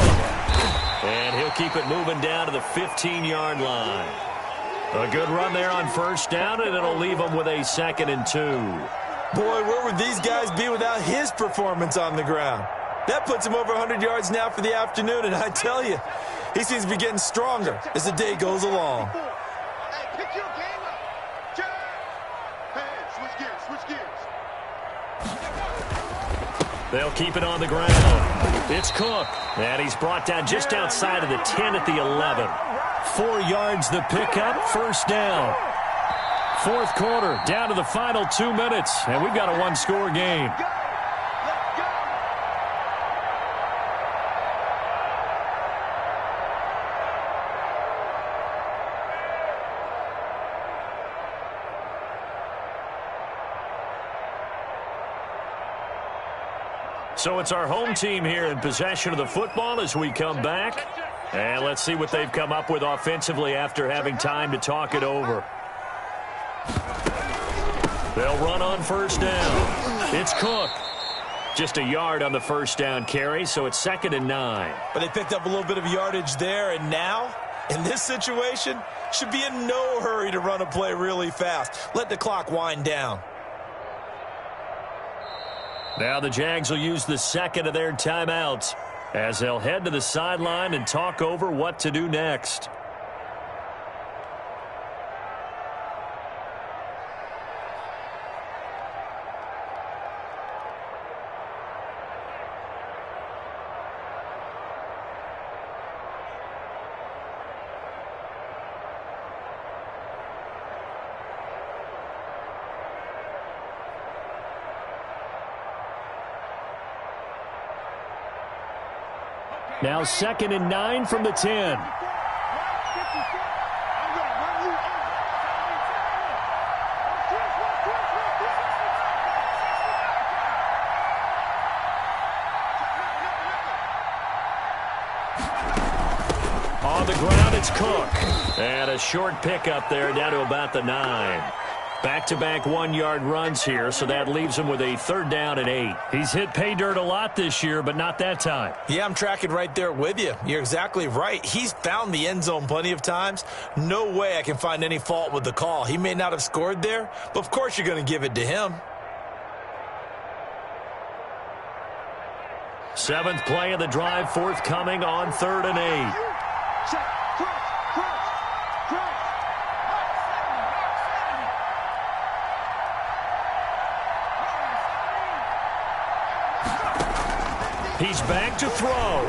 And he'll keep it moving down to the 15-yard line. A good run there on first down, and it'll leave them with a 2nd and 2. Boy, where would these guys be without his performance on the ground? That puts him over 100 yards now for the afternoon, and I tell you, he seems to be getting stronger as the day goes along. Hey, pick your game up. Hey, switch gears. They'll keep it on the ground. It's Cook, and he's brought down just outside of the 10 at the 11. 4 yards the pickup, first down. Fourth quarter, down to the final 2 minutes, and we've got a one-score game. So it's our home team here in possession of the football as we come back. And let's see what they've come up with offensively after having time to talk it over. They'll run on first down. It's Cook. Just a yard on the first down carry, so it's 2nd and 9. But they picked up a little bit of yardage there, and now, in this situation, should be in no hurry to run a play really fast. Let the clock wind down. Now the Jags will use the 2nd of their timeouts as they'll head to the sideline and talk over what to do next. Now 2nd and 9 from the 10. On the ground, it's Cook. And a short pickup there down to about the 9. Back-to-back 1-yard runs here, so that leaves him with a 3rd down and 8. He's hit pay dirt a lot this year, but not that time. Yeah, I'm tracking right there with you. You're exactly right. He's found the end zone plenty of times. No way I can find any fault with the call. He may not have scored there, but of course you're going to give it to him. 7th play of the drive forthcoming on 3rd and 8. Check. Cross. He's back to throw.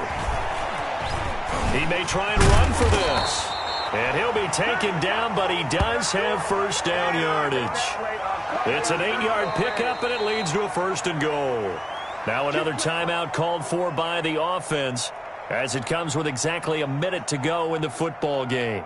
He may try and run for this. And he'll be taken down, but he does have 1st down yardage. It's an 8-yard pickup, and it leads to a 1st and goal. Now another timeout called for by the offense as it comes with exactly a minute to go in the football game.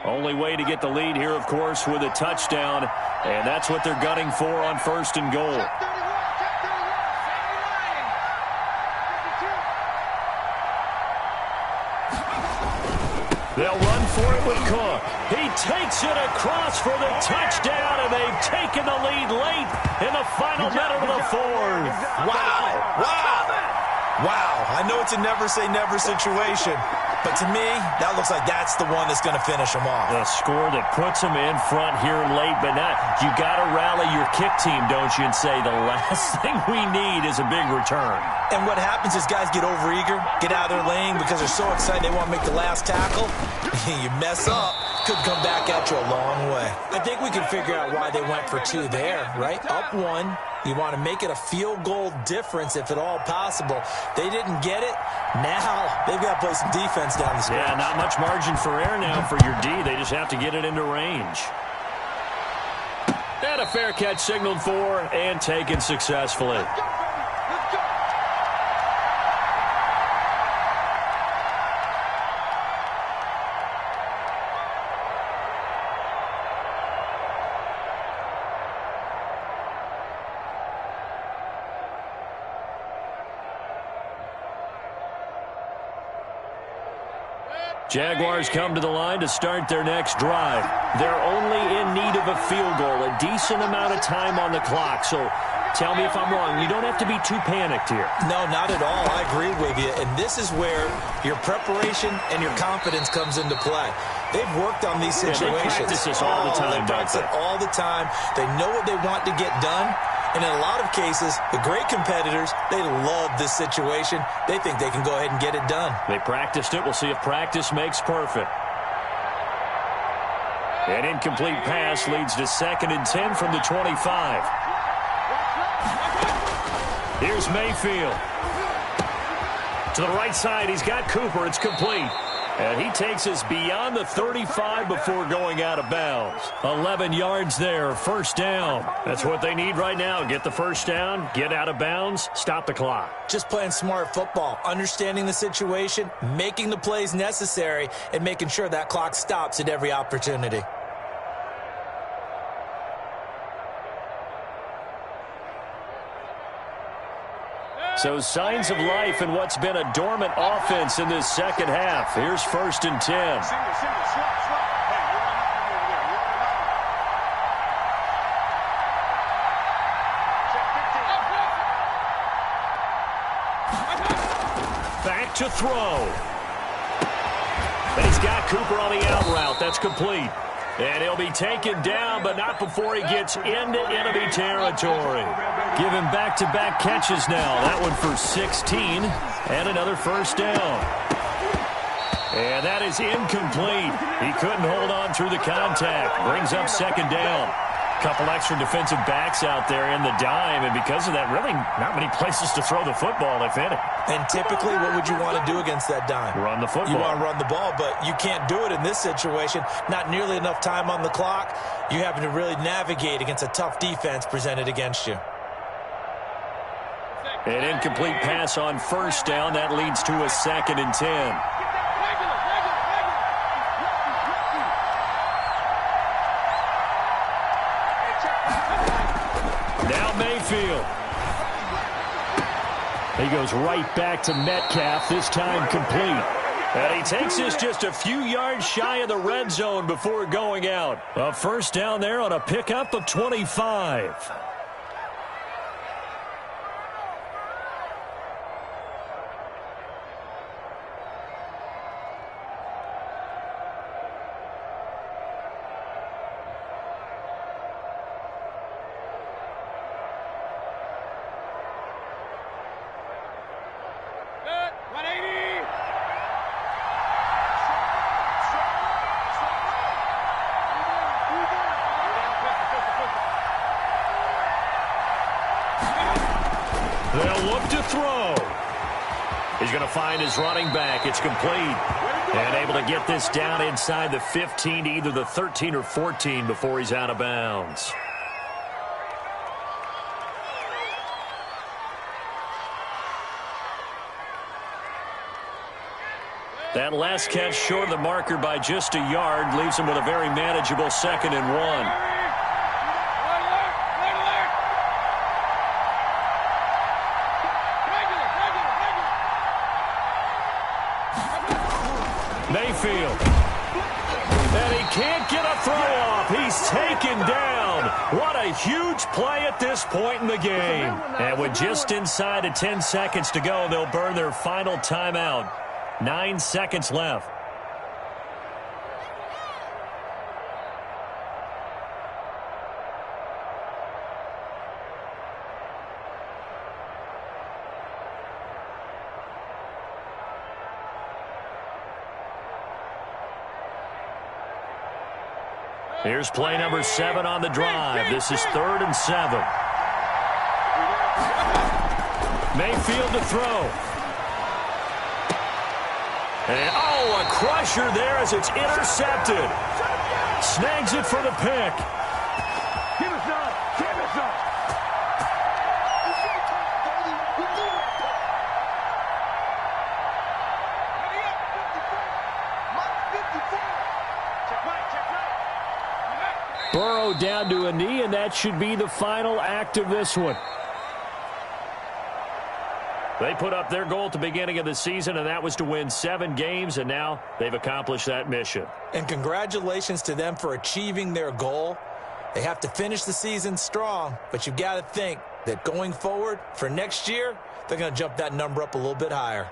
Only way to get the lead here, of course, with a touchdown, and that's what they're gunning for on 1st and goal. They'll run for it with Cook. He takes it across for the touchdown, and they've taken the lead late in the final minute of the 4th. Wow, I know it's a never-say-never situation, but to me, that looks like that's the one that's going to finish them off. The score that puts them in front here late, but not. You got to rally your kick team, don't you, and say the last thing we need is a big return. And what happens is guys get overeager, get out of their lane because they're so excited they want to make the last tackle. You mess up, could come back at you a long way. I think we can figure out why they went for 2 there, right? Up 1. You want to make it a field goal difference if at all possible. They didn't get it. Now they've got to play some defense down the stretch. Yeah, not much margin for error now for your D. They just have to get it into range. And a fair catch signaled for and taken successfully. Jaguars come to the line to start their next drive. They're only in need of a field goal, a decent amount of time on the clock. So tell me if I'm wrong. You don't have to be too panicked here. No, not at all. I agree with you. And this is where your preparation and your confidence comes into play. They've worked on these situations. Yeah, they practice this all the time, they practice it all the time. They know what they want to get done. And in a lot of cases, the great competitors, they love this situation. They think they can go ahead and get it done. They practiced it. We'll see if practice makes perfect. An incomplete pass leads to 2nd and 10 from the 25. Here's Mayfield. To the right side, he's got Cooper. It's complete. And he takes us beyond the 35 before going out of bounds. 11 yards there, 1st down. That's what they need right now. Get the 1st down, get out of bounds, stop the clock. Just playing smart football, understanding the situation, making the plays necessary, and making sure that clock stops at every opportunity. So signs of life in what's been a dormant offense in this second half. Here's 1st and 10. Back to throw. And he's got Cooper on the out route. That's complete. And he'll be taken down, but not before he gets into enemy territory. Give him back-to-back catches now. That one for 16, and another 1st down. And that is incomplete. He couldn't hold on through the contact. Brings up 2nd down. Couple extra defensive backs out there in the dime, and because of that, really not many places to throw the football, if any. And typically, what would you want to do against that dime? Run the football. You want to run the ball, but you can't do it in this situation. Not nearly enough time on the clock. You having to really navigate against a tough defense presented against you. An incomplete pass on first down. That leads to a 2nd and 10. Mayfield. He goes right back to Metcalf, this time complete. And he takes this just a few yards shy of the red zone before going out. A first down there on a pickup of 25. They'll look to throw. He's going to find his running back. It's complete. And able to get this down inside the 15 to either the 13 or 14 before he's out of bounds. That last catch short of the marker by just a yard leaves him with a very manageable 2nd and 1. Mayfield. And he can't get a throw off. He's taken down. What a huge play at this point in the game. And with just inside of 10 seconds to go, they'll burn their final timeout. 9 seconds left. Here's play number 7 on the drive. This is 3rd and 7. Mayfield to throw. And, oh, a crusher there as it's intercepted. Snags it for the pick. Give us up. Give us up. Burrow down to a knee, and that should be the final act of this one. They put up their goal at the beginning of the season, and that was to win 7 games, and now they've accomplished that mission. And congratulations to them for achieving their goal. They have to finish the season strong, but you've got to think that going forward for next year, they're going to jump that number up a little bit higher.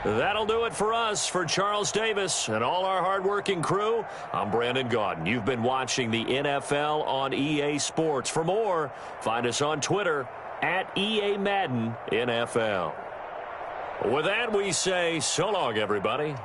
That'll do it for us. For Charles Davis and all our hardworking crew, I'm Brandon Gaudin. You've been watching the NFL on EA Sports. For more, find us on Twitter at EA Madden NFL. With that, we say so long, everybody.